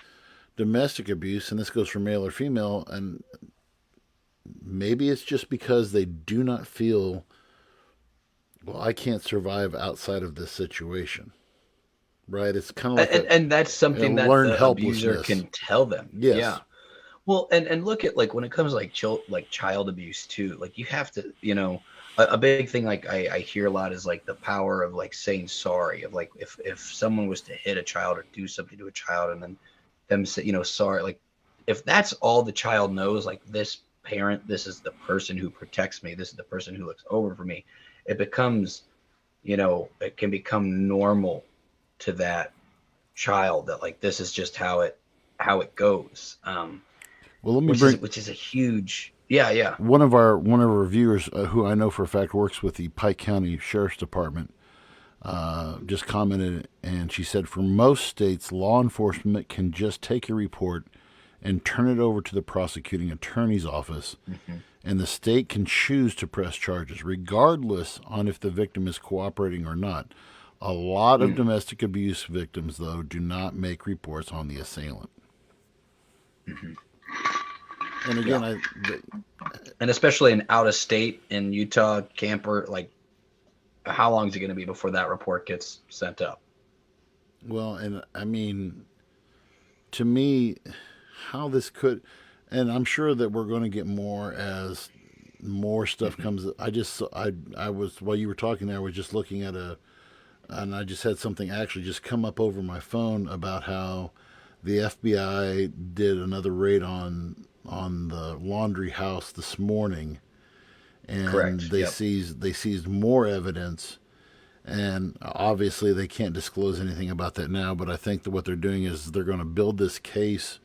domestic abuse, and this goes for male or female, and maybe it's just because they do not feel, well, I can't survive outside of this situation, right? It's kind of like And that's a something that learned the abuser helplessness. can tell them. Yeah. Yes. Well, and look at like when it comes to like child abuse too. Like you have to, a big thing like I hear a lot is like the power of like saying sorry. Of like if someone was to hit a child or do something to a child, and then them say, sorry. Like if that's all the child knows, like this parent, this is the person who protects me. This is the person who looks over for me. It becomes, it can become normal to that child that like this is just how it goes. Well, let me which is bring which is a huge, yeah, yeah. one of our viewers, who I know for a fact works with the Pike County Sheriff's Department, just commented, and she said, for most states, law enforcement can just take a report and turn it over to the prosecuting attorney's office, Hmm. and the state can choose to press charges, regardless on if the victim is cooperating or not. A lot of Mm. domestic abuse victims, though, do not make reports on the assailant. Hmm. And Yeah, again, and especially in out of state in Utah camper, like how long is it going to be before that report gets sent up? well, and I mean, to me, how this could, and I'm sure that we're going to get more as more stuff Hmm. comes. I was, while you were talking there, I was just looking at and I just had something actually just come up over my phone about how the FBI did another raid on the laundry house this morning, and Correct. Yep. they seized more evidence. And obviously, they can't disclose anything about that now. But I think that what they're doing is they're going to build this case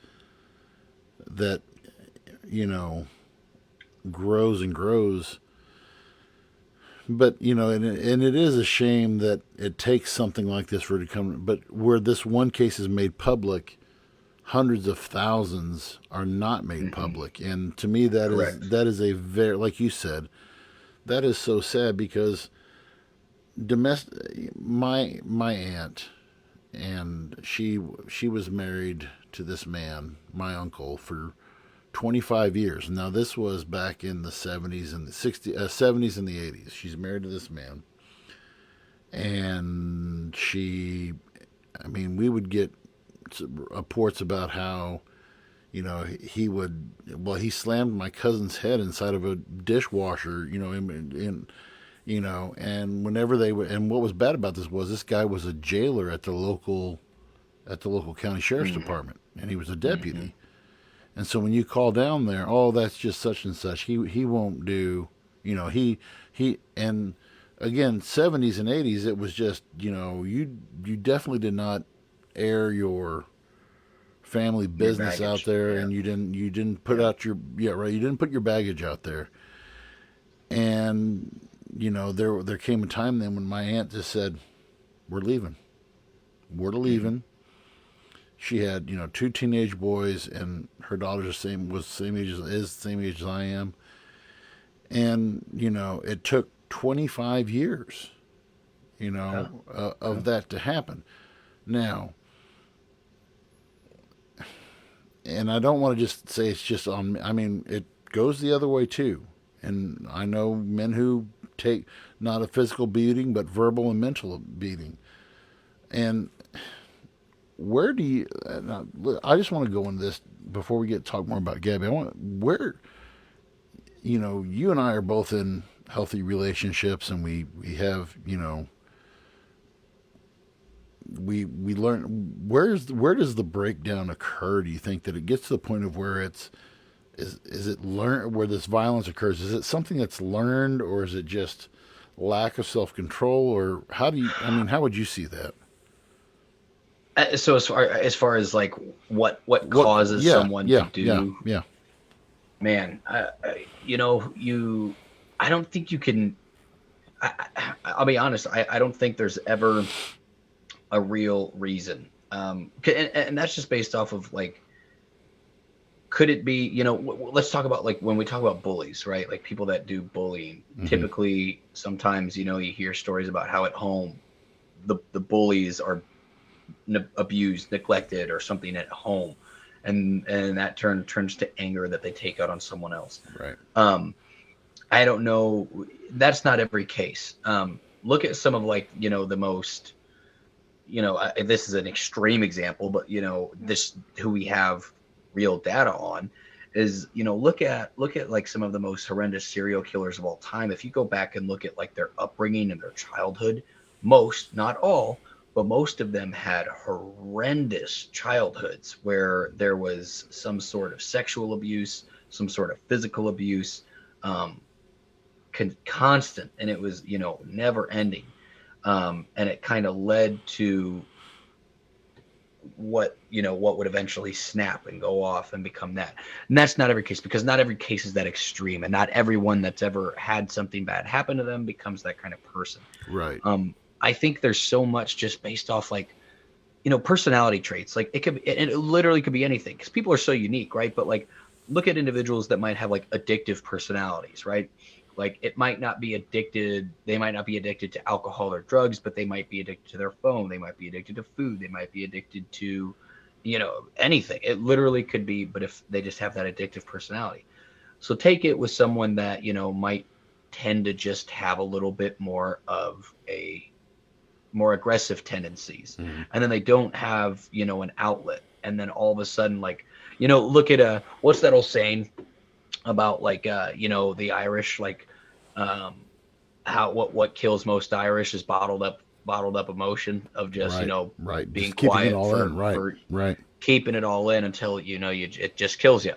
that you know grows and grows. But and it is a shame that it takes something like this for it to come. But where this one case is made public, hundreds of thousands are not made Hmm. public. And to me, that is Correct. that is a very, like you said, that is so sad because my aunt, and she was married to this man, my uncle, for 25 years. Now this was back in the 70s and the 60s, 70s and the 80s. She's married to this man, and I mean, we would get reports about how he slammed my cousin's head inside of a dishwasher, and whenever they would, and what was bad about this guy was a jailer at the local county sheriff's Hmm. department, and he was a Hmm. deputy. And so when you call down there, oh, that's just such and such. He won't do. He and again, 70s and 80s, it was just you definitely did not air your family Your business out baggage. there, Yeah. and you didn't put Yeah. out your, yeah, right, you didn't put your baggage out there. And there came a time then when my aunt just said, we're leaving, we're Hmm. leaving. She had two teenage boys, and her daughter's the same age as I am. And it took 25 years Yeah. of Yeah. that to happen. Now, and I don't want to just say it's just on me. I mean, it goes the other way too. And I know men who take not a physical beating, but verbal and mental beating. And where do you? I just want to go into this before we get to talk more about Gabby. I want where you and I are both in healthy relationships, and we have we learn, where does the breakdown occur? Do you think that it gets to the point of where is it learn where this violence occurs? Is it something that's learned, or is it just lack of self control, or how do you? I mean, how would you see that? So as far as like what What? causes Yeah, someone to yeah, yeah, do, yeah. man, I don't think you can. I'll be honest. I don't think there's ever a real reason. And that's just based off of like could it be, let's talk about like when we talk about bullies, right? Like people that do bullying. Mm-hmm. Typically, sometimes, you hear stories about how at home the bullies are abused, neglected, or something at home, and that turns to anger that they take out on someone else. Right. Um, I don't know. That's not every case. Look at some of like the most this is an extreme example, but this who we have real data on is look at like some of the most horrendous serial killers of all time. If you go back and look at like their upbringing and their childhood, most, not all, but most of them had horrendous childhoods where there was some sort of sexual abuse, some sort of physical abuse, um, constant, and it was never ending. And it kind of led to what would eventually snap and go off and become that. And that's not every case, because not every case is that extreme, and not everyone that's ever had something bad happen to them becomes that kind of person. Right. I think there's so much just based off like personality traits. Like it literally could be anything, because people are so unique, right? But like look at individuals that might have like addictive personalities, right? Like it might not be addicted, they might not be addicted to alcohol or drugs, but they might be addicted to their phone, they might be addicted to food, they might be addicted to anything. It literally could be, but if they just have that addictive personality. So take it with someone that might tend to just have a little bit more of a more aggressive tendencies, Mm-hmm. and then they don't have an outlet, and then all of a sudden, like look at what's that old saying about like the Irish, like um how what kills most Irish is bottled up emotion of just Right. Right. being Just keeping it quiet all in. Right. for Right. keeping it all in until it just kills you.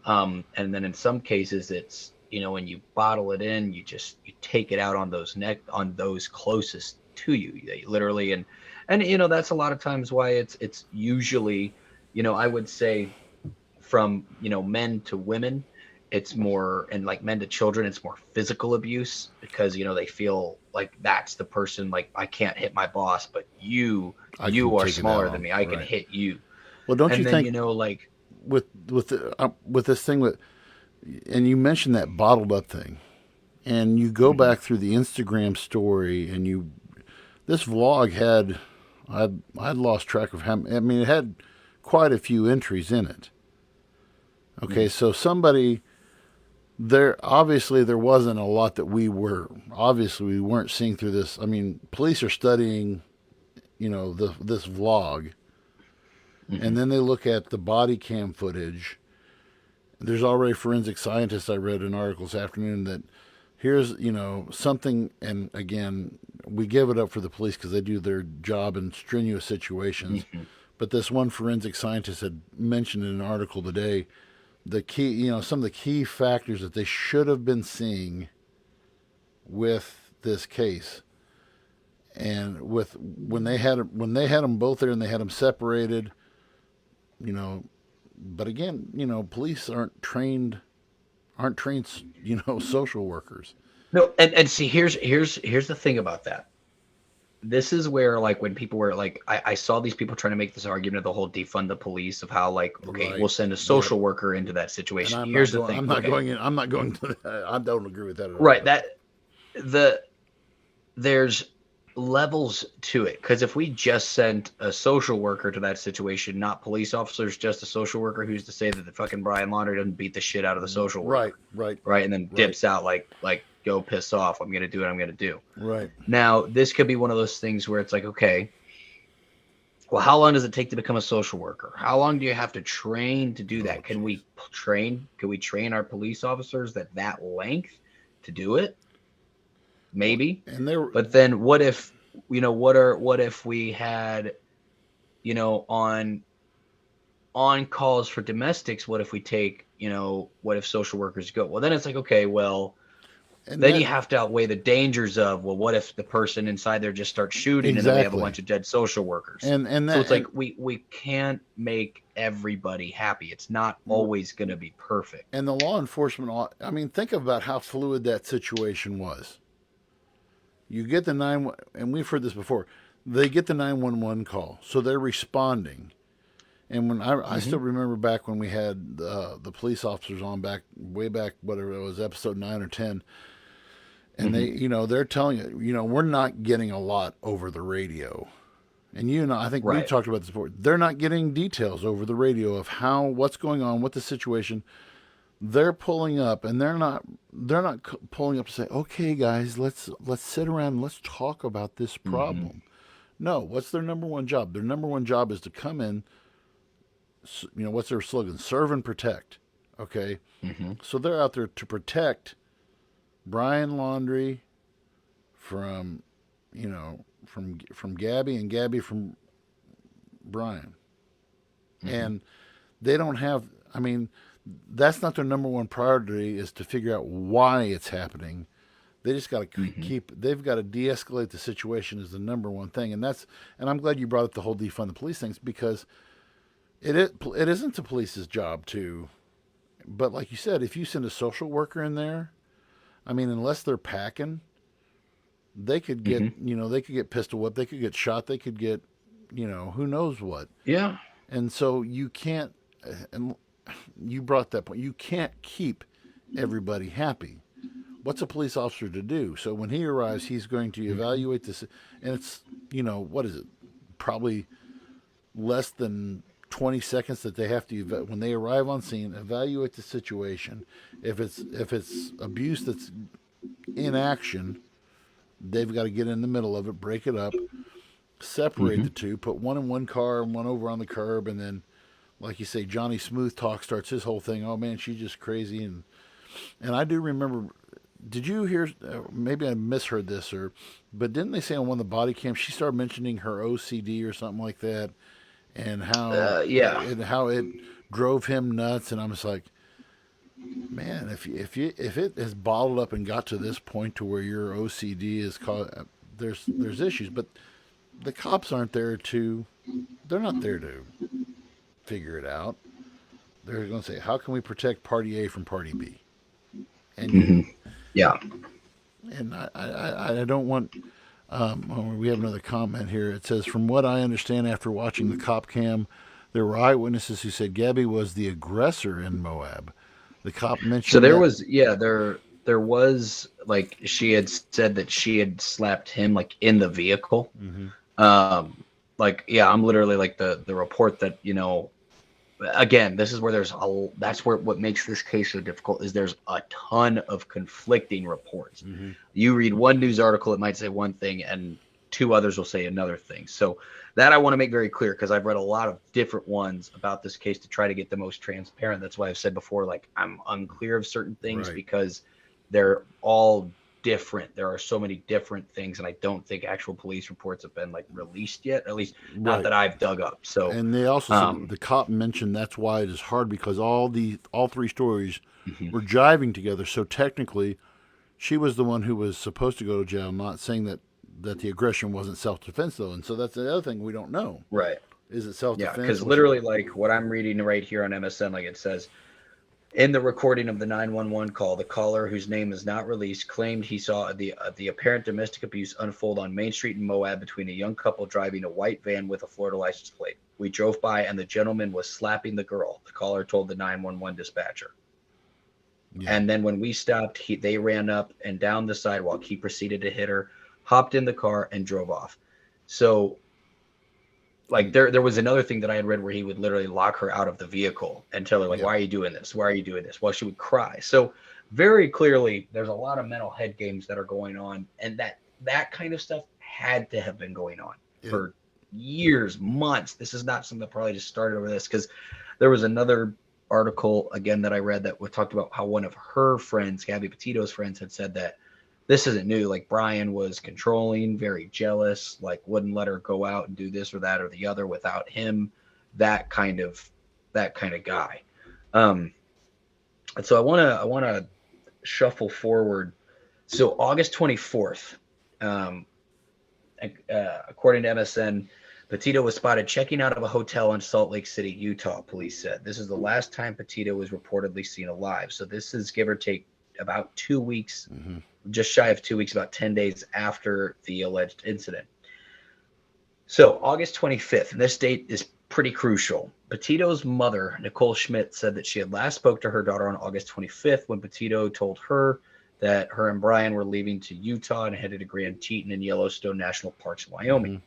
And then in some cases it's when you bottle it in, you take it out on those closest to you. They literally, and that's a lot of times why it's usually I would say from men to women, it's more, and like men to children, it's more physical abuse, because they feel like that's the person, like I can't hit my boss, but you I can you are take it out smaller than on. me, I can Right. hit you. Well, don't you And then think like with this thing and you mentioned that bottled up thing, and you go mhm, back through the Instagram story, and this vlog had, I'd lost track of how. I mean, it had quite a few entries in it. Okay, mhm, so somebody there, obviously there wasn't a lot that we weren't seeing through this. I mean, police are studying, this vlog, and mhm, then they look at the body cam footage. There's already forensic scientists. I read an article this afternoon that here's something, and again, we give it up for the police because they do their job in strenuous situations. mhm. But this one forensic scientist had mentioned in an article today the key, some of the key factors that they should have been seeing with this case, and with when they had them both there and they had them separated, you know. But again, police aren't trained, social workers. No, and see, here's the thing about that. This is where, like, when people were like, I saw these people trying to make this argument of the whole defund the police, of how, like, okay, we'll Right. send a Yep. social worker into that And situation. I'm not Here's the going. thing. I'm not Okay, going in. I'm not going to that. I don't agree with that at all. right, that the there's levels to it, because if we just sent a social worker to that situation, not police officers, just a social worker, who's to say that the fucking Brian Laundrie doesn't beat the shit out of the social Right. worker, Right. right, and then Right. dips out like go piss off, I'm gonna do what I'm gonna do. Right. Now this could be one of those things where it's like, okay, well, how long does it take to become a social worker? How long do you have to train to do Oh, that? Can jeez. we train our police officers that length to do it? Well, Maybe. and they were But then what if, what if we had, on calls for domestics, what if we take, what if social workers go? Well, then it's like, okay, well, and then that you have to outweigh the dangers of, well, what if the person inside there just starts shooting, and then we have a exactly. bunch of dead social workers? And So that it's like and we can't make everybody happy. It's not always going to be perfect. and the law enforcement. I mean, think about how fluid that situation was. You get the and we've heard this before. They get the 911 call, so they're responding. And when I Mm-hmm. still remember back when we had the police officers on back way back, whatever it was, episode 9 or 10, and Mm-hmm. they're telling you, we're not getting a lot over the radio. And I think we've Right. talked about this before. They're not getting details over the radio of what's going on, what the situation. They're pulling up, and they're not pulling up to say, "Okay, guys, let's sit around and let's talk about this Mm-hmm. problem." No, what's their number one job? Their number one job is to come in. What's their slogan? Serve and protect. Okay, Mm-hmm. so they're out there to protect Brian Laundrie from, from Gabby, and Gabby from Brian. Mm-hmm. And they don't have. I mean, that's not their number one priority, is to figure out why it's happening. They just got to Mm-hmm. keep. They've got to de-escalate the situation is the number one thing, and that's. And I'm glad you brought up the whole defund the police things, because it isn't the police's job to. But like you said, if you send a social worker in there, I mean, unless they're packing, they could get Mm-hmm. they could get pistol whipped, they could get shot, they could get who knows what. Yeah. And so you can't. And you brought that point. You can't keep everybody happy. What's a police officer to do? So when he arrives, he's going to Mm-hmm. evaluate this, and it's what is it? Probably less than 20 seconds that they have to when they arrive on scene, evaluate the situation. If it's abuse that's in action, they've got to get in the middle of it, break it up, separate Mm-hmm. the two, put one in one car and one over on the curb, and then, like you say, Johnny Smooth Talk starts his whole thing. Oh man, she's just crazy, and I do remember. Did you hear? Maybe I misheard this, but didn't they say on one of the body cams she started mentioning her OCD or something like that, and Yeah. how it drove him nuts? And I'm just like, man, if it has bottled up and got to this point to where your OCD is called, there's issues, but the cops aren't there to. They're not there to figure it out. They're going to say, how can we protect Party A from Party B? And Mm-hmm. Yeah. I don't want. We have another comment here. It says, from what I understand after watching the cop cam, there were eyewitnesses who said Gabby was the aggressor in Moab. The cop So mentioned there that. was, yeah, there was like she had said that she had slapped him like in the vehicle. Mm-hmm. Like yeah, I'm literally like the report that again, this is where that's where what makes this case so difficult is there's a ton of conflicting reports. Mm-hmm. You read one news article, it might say one thing, and two others will say another thing. So that I want to make very clear because I've read a lot of different ones about this case to try to get the most transparent. That's why I've said before, like I'm unclear of certain things Right. because they're all different. There are so many different things, and I don't think actual police reports have been like released yet, at least not Right. that I've dug up. So, And they also said um, the cop mentioned that's why it is hard, because all three stories mhm. were jiving together. So technically, she was the one who was supposed to go to jail, not saying that the aggression wasn't self defense though. And so that's the other thing we don't know. Right. Is it self Yeah, defense? because literally, like what I'm reading right here on MSN, like it says, in the recording of the 911 call, the caller, whose name is not released, claimed he saw the apparent domestic abuse unfold on Main Street in Moab between a young couple driving a white van with a Florida license plate. We drove by and the gentleman was slapping the girl, the caller told the 911 dispatcher. Yeah. And then when we stopped, they ran up and down the sidewalk. He proceeded to hit her, hopped in the car, and drove off. So like And there was another thing that I had read where he would literally lock her out of the vehicle and tell her like, yeah. why are you doing this? Why are you doing this? Well, she would cry. So very clearly there's a lot of mental head games that are going on, and that kind of stuff had to have been going on It, for years, months. This is not something that probably just started over this, because there was another article again that I read that talked about how one of her friends, Gabby Petito's friends, had said that this isn't new. Like Brian was controlling, very jealous, like wouldn't let her go out and do this or that or the other without him. That kind of guy. Um, and so I wanna shuffle forward. So August 24th, um, according to MSN, Petito was spotted checking out of a hotel in Salt Lake City, Utah, police said. This is the last time Petito was reportedly seen alive. So this is give or take about 2 weeks, mm-hmm. just shy of 2 weeks, about 10 days after the alleged incident. So August 25th, and this date is pretty crucial. Petito's mother, Nicole Schmidt, said that she had last spoke to her daughter on August 25th when Petito told her that her and Brian were leaving to Utah and headed to Grand Teton and Yellowstone National Parks in Wyoming. Mm-hmm.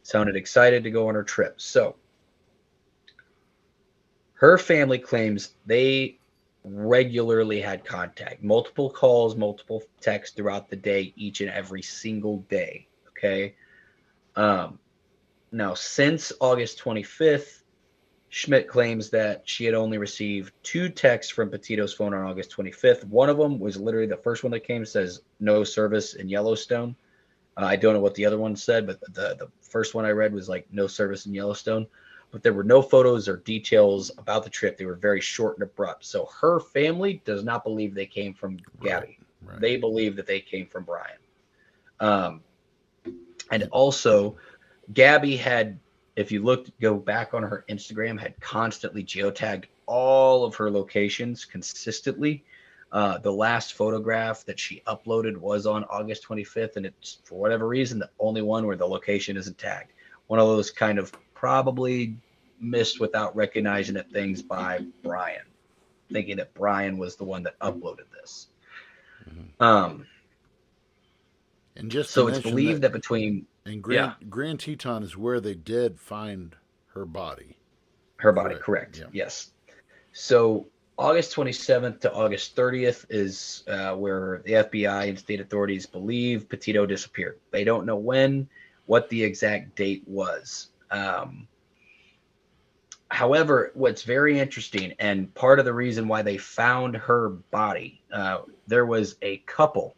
Sounded excited to go on her trip. So her family claims they regularly had contact, multiple calls, multiple texts throughout the day, each and every single day. Okay. Um, Now, since August 25th, Schmidt claims that she had only received two texts from Petito's phone on August 25th. One of them was literally the first one that came, says no service in Yellowstone. I don't know what the other one said, but the first one I read was like no service in Yellowstone. But there were no photos or details about the trip. They were very short and abrupt. So her family does not believe they came from Right. Gabby. Right. They believe that they came from Brian. Um, and also, Gabby had, if you go back on her Instagram, had constantly geotagged all of her locations consistently. The last photograph that she uploaded was on August 25th, and it's, for whatever reason, the only one where the location isn't tagged. One of those kind of probably missed without recognizing it things by Brian, thinking that Brian was the one that uploaded this. Mm-hmm. Um, And just to so it's mention that, believed that between, in yeah, Grand Teton is where they did find her body. her body, Correct. correct. Yeah. Yes. So August 27th to August 30th is where the FBI and state authorities believe Petito disappeared. They don't know when, what the exact date was. However, what's very interesting, and part of the reason why they found her body, there was a couple,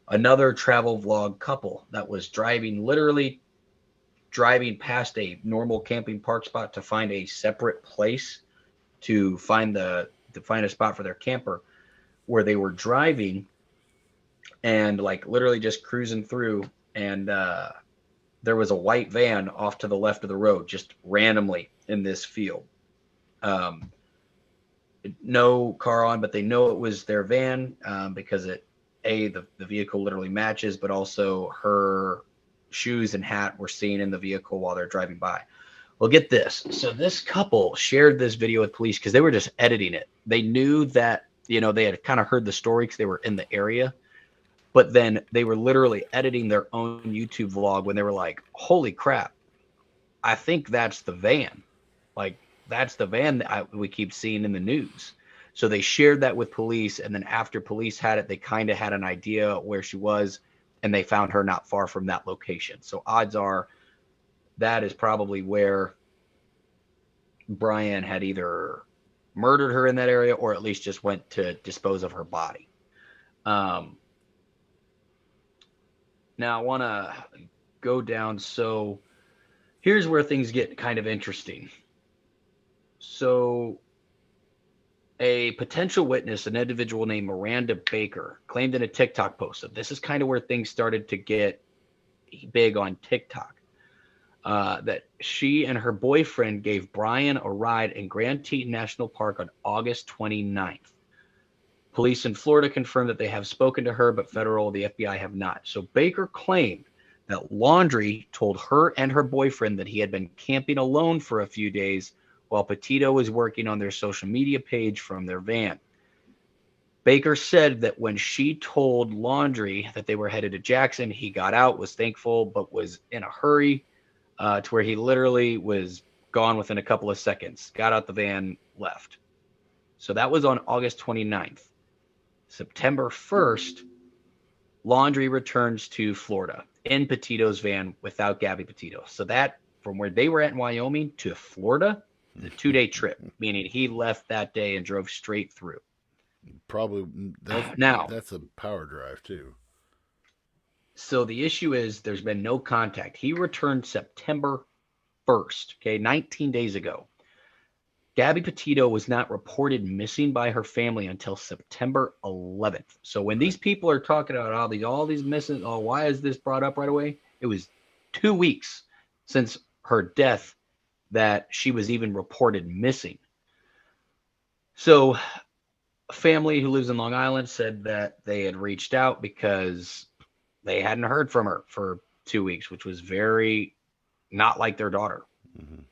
another travel vlog couple that was literally driving past a normal camping park spot to find a separate place to find a spot for their camper, where they were driving and like literally just cruising through, and there was a white van off to the left of the road just randomly in this field. um, no car on, but they know it was their van, because the vehicle literally matches, but also her shoes and hat were seen in the vehicle while they're driving by. Well, get this. So this couple shared this video with police because they were just editing it. They knew that, they had kind of heard the story because they were in the area, but then they were literally editing their own YouTube vlog when they were like, holy crap, I think that's the van. Like, that's the van that we keep seeing in the news. So they shared that with police, and then after police had it, they kind of had an idea where she was, and they found her not far from that location. So odds are that is probably where Brian had either murdered her in that area or at least just went to dispose of her body. Now I want to go down. So here's where things get kind of interesting. So a potential witness, an individual named Miranda Baker, claimed in a TikTok post. So this is kind of where things started to get big on TikTok. That she and her boyfriend gave Brian a ride in Grand Teton National Park on August 29th. Police in Florida confirmed that they have spoken to her, but the FBI have not. So Baker claimed that Laundrie told her and her boyfriend that he had been camping alone for a few days while Petito was working on their social media page from their van. Baker said that when she told Laundrie that they were headed to Jackson, he got out, was thankful, but was in a hurry, to where he literally was gone within a couple of seconds, got out the van, left. So that was on August 29th. September 1st, Laundrie returns to Florida in Petito's van without Gabby Petito. So that, from where they were at in Wyoming to Florida, the 2-day trip, meaning he left that day and drove straight through. Probably Now, that's a power drive too. so the issue is there's been no contact. He returned September 1st, okay, 19 days ago. Gabby Petito was not reported missing by her family until September 11th. So when these people are talking about all these missing, why is this brought up right away? It was 2 weeks since her death that she was even reported missing. So a family who lives in Long Island said that they had reached out because they hadn't heard from her for 2 weeks, which was very not like their daughter. Mm-hmm.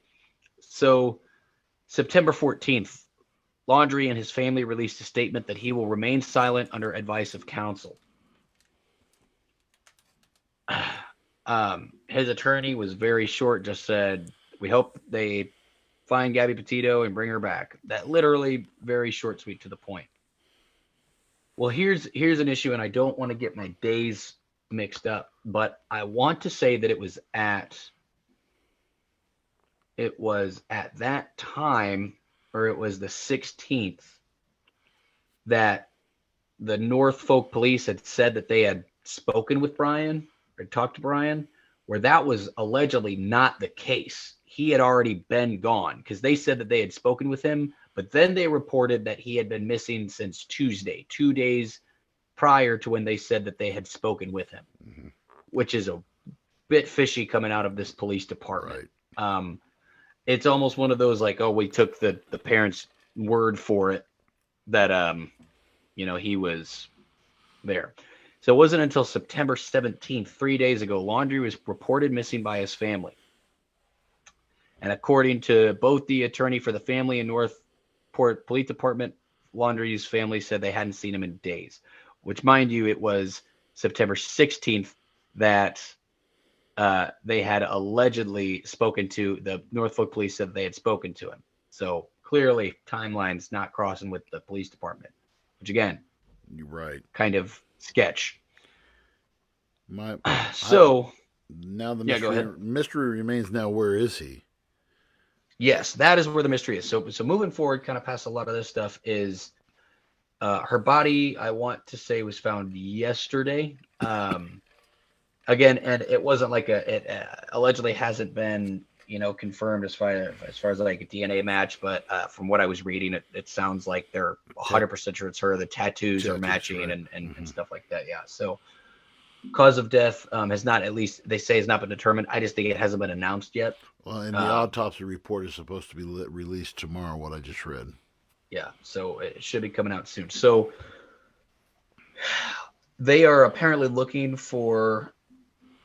So September 14th, Laundrie and his family released a statement that he will remain silent under advice of counsel. His attorney was very short, just said, "We hope they find Gabby Petito and bring her back." That literally very short, sweet, to the point. Well, here's an issue, and I don't want to get my days mixed up, but I want to say that it was at that time, or it was the 16th, that the Norfolk police had said that they had spoken with Brian or talked to Brian, where that was allegedly not the case. He had already been gone because they said that they had spoken with him, but then they reported that he had been missing since Tuesday, 2 days prior to when they said that they had spoken with him, which is a bit fishy coming out of this police department. Right. It's almost one of those like, oh, we took the parents' word for it that he was there. So it wasn't until September 17th, 3 days ago, Laundrie was reported missing by his family. And according to both the attorney for the family and Northport Police Department, Laundrie's family said they hadn't seen him in days, which, mind you, it was September 16th that they had allegedly spoken to, the Norfolk police said they had spoken to him. So clearly timeline's not crossing with the police department, which again, You're right. kind of sketch. My So now the yeah, go ahead. mystery remains. Now, where is he? Yes, that is where the mystery is. So moving forward, kind of past a lot of this stuff is her body. I want to say was found yesterday. Again, and it wasn't like it allegedly hasn't been confirmed as far as like a DNA match, but from what I was reading, it sounds like they're 100% sure it's her. The tattoos are matching, right. and stuff like that. Yeah. So cause of death has not, at least they say, has not been determined. I just think it hasn't been announced yet. Well, and the autopsy report is supposed to be released tomorrow. What I just read. Yeah. So it should be coming out soon. So they are apparently looking for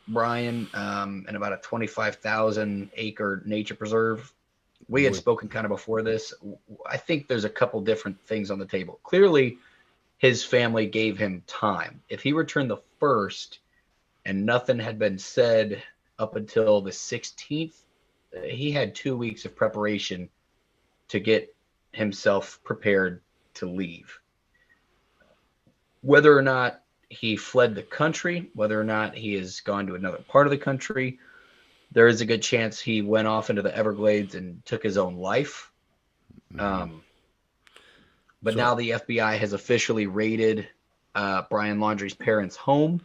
Brian in about a 25,000 acre nature preserve. We had spoken kind of before this. I think there's a couple different things on the table. Clearly, his family gave him time. If he returned the 1st and nothing had been said up until the 16th, he had 2 weeks of preparation to get himself prepared to leave. Whether or not he fled the country, whether or not he has gone to another part of the country, there is a good chance he went off into the Everglades and took his own life. But now the FBI has officially raided Brian Laundrie's parents' home.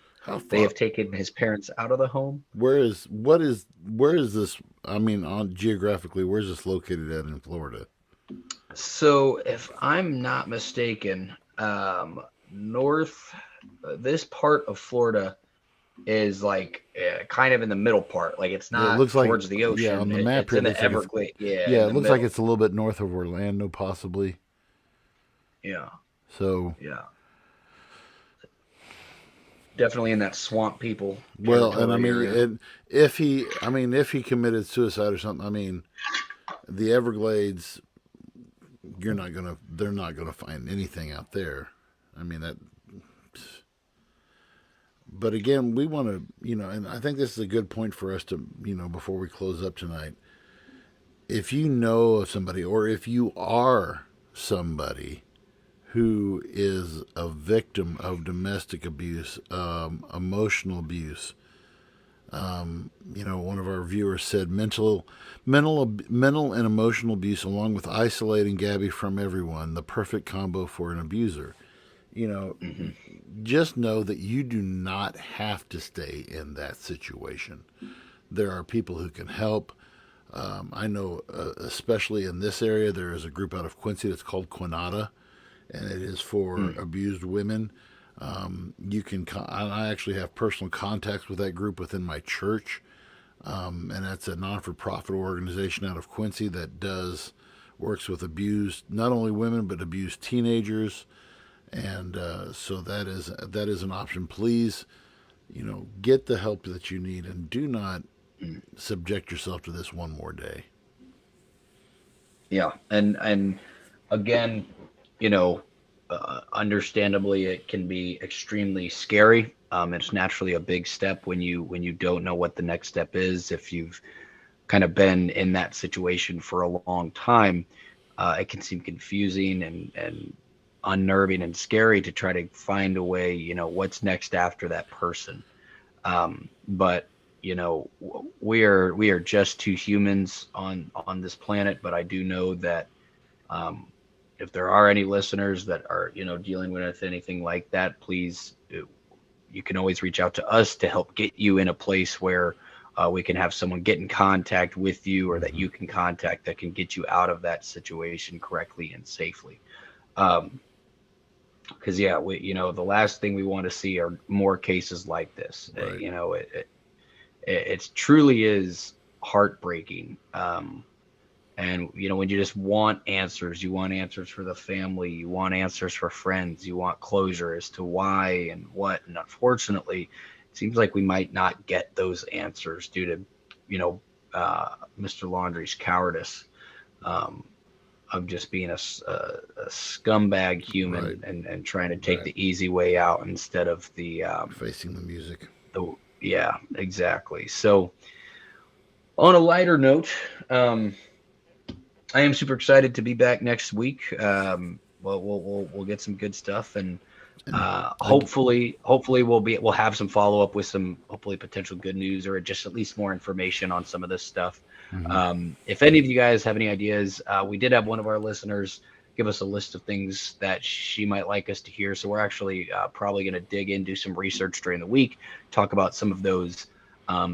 They have taken his parents out of the home. Where is this? I mean, geographically, where is this located at in Florida? So, if I'm not mistaken, this part of Florida is like kind of in the middle part. Like it's not it looks towards like, the ocean. Yeah, on the map it's here, in the Everglades. Yeah, it looks like it's a little bit north of Orlando, possibly. Yeah. So. Yeah. Definitely in that swamp people. Well, and I mean, if he committed suicide or something, I mean, the Everglades, they're not gonna find anything out there. I mean that. But again, we want to, and I think this is a good point for us to, before we close up tonight. If you know of somebody, or if you are somebody who is a victim of domestic abuse, emotional abuse. One of our viewers said mental and emotional abuse, along with isolating Gabby from everyone, the perfect combo for an abuser. Just know that you do not have to stay in that situation. There are people who can help. I know, especially in this area, there is a group out of Quincy that's called Quinata, and it is for abused women. You can. I actually have personal contacts with that group within my church, and that's a non-for-profit organization out of Quincy that works with abused, not only women but abused teenagers, and so that is an option. Please, get the help that you need, and do not subject yourself to this one more day. Yeah, and again, you know, understandably, it can be extremely scary. It's naturally a big step when you don't know what the next step is. If you've kind of been in that situation for a long time, it can seem confusing and unnerving and scary to try to find a way, what's next after that person. But we are just two humans on this planet. But I do know that um, if there are any listeners that are dealing with anything like that, please, you can always reach out to us to help get you in a place where we can have someone get in contact with you, or that Hmm. you can contact, that can get you out of that situation correctly and safely. Um, because yeah, the last thing we want to see are more cases like this. Right. It truly is heartbreaking. And when you just want answers, you want answers for the family, you want answers for friends, you want closure as to why and what. And unfortunately, it seems like we might not get those answers due to, you know, Mr. Laundrie's cowardice, um, of just being a scumbag Right. human, and trying to take Right. the easy way out instead of Facing the music. yeah, exactly. So on a lighter note, um, I am super excited to be back next week. Well, we'll get some good stuff, and And ag- hopefully we'll have some follow up with some, hopefully, potential good news, or just at least more information on some of this stuff. mhm. If any of you guys have any ideas, we did have one of our listeners give us a list of things that she might like us to hear. So we're actually probably going to dig in, do some research during the week, talk about some of those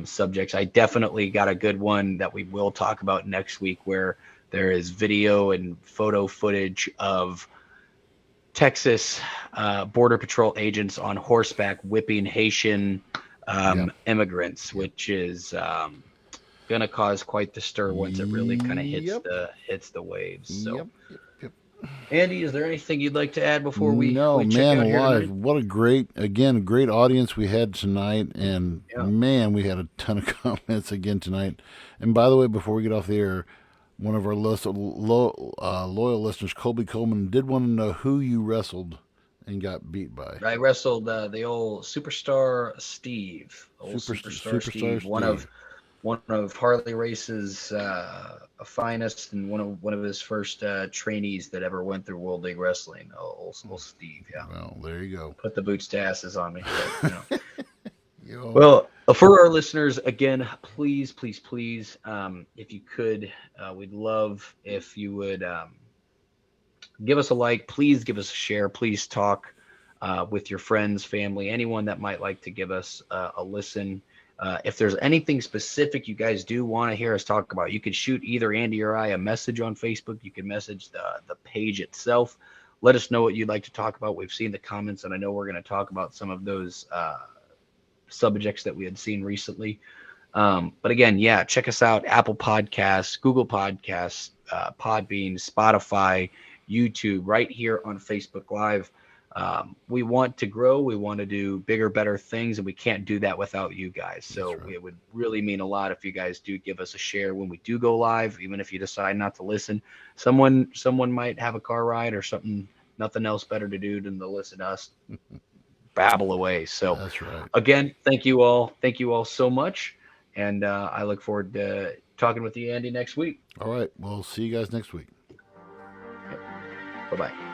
subjects. I definitely got a good one that we will talk about next week, where there is video and photo footage of Texas Border Patrol agents on horseback whipping Haitian Yeah. immigrants, Yep. which is going to cause quite the stir once it really kind of hits Yep. the waves. So, Yep. Yep. Yep. Andy, is there anything you'd like to add before we No, we check man out here alive. tonight? What a great audience we had tonight. And Yeah. man, we had a ton of comments again tonight. And by the way, before we get off the air, one of our loyal listeners, Colby Coleman, did want to know who you wrestled and got beat by. I wrestled the old superstar Superstar Steve, Steve. one of Harley Race's finest, and one of his first trainees that ever went through World League Wrestling. Old Steve, yeah. Well, there you go. Put the boots to asses on me, but You know, Well, for our listeners, again, please, please, please, if you could, we'd love if you would give us a like. Please give us a share. Please talk with your friends, family, anyone that might like to give us a listen. If there's anything specific you guys do want to hear us talk about, you could shoot either Andy or I a message on Facebook. You can message the page itself. Let us know what you'd like to talk about. We've seen the comments, and I know we're going to talk about some of those subjects that we had seen recently. But again, yeah, check us out: Apple Podcasts, Google Podcasts, Podbean, Spotify, YouTube, right here on Facebook Live. We want to grow. We want to do bigger, better things, and we can't do that without you guys. that's So right. it would really mean a lot if you guys do give us a share when we do go live, even if you decide not to listen. Someone might have a car ride or something, nothing else better to do than to listen to us babble away. So That's right. again, thank you all. Thank you all so much. And I look forward to talking with you, Andy, next week. All right. We'll see you guys next week. Yep. Bye bye.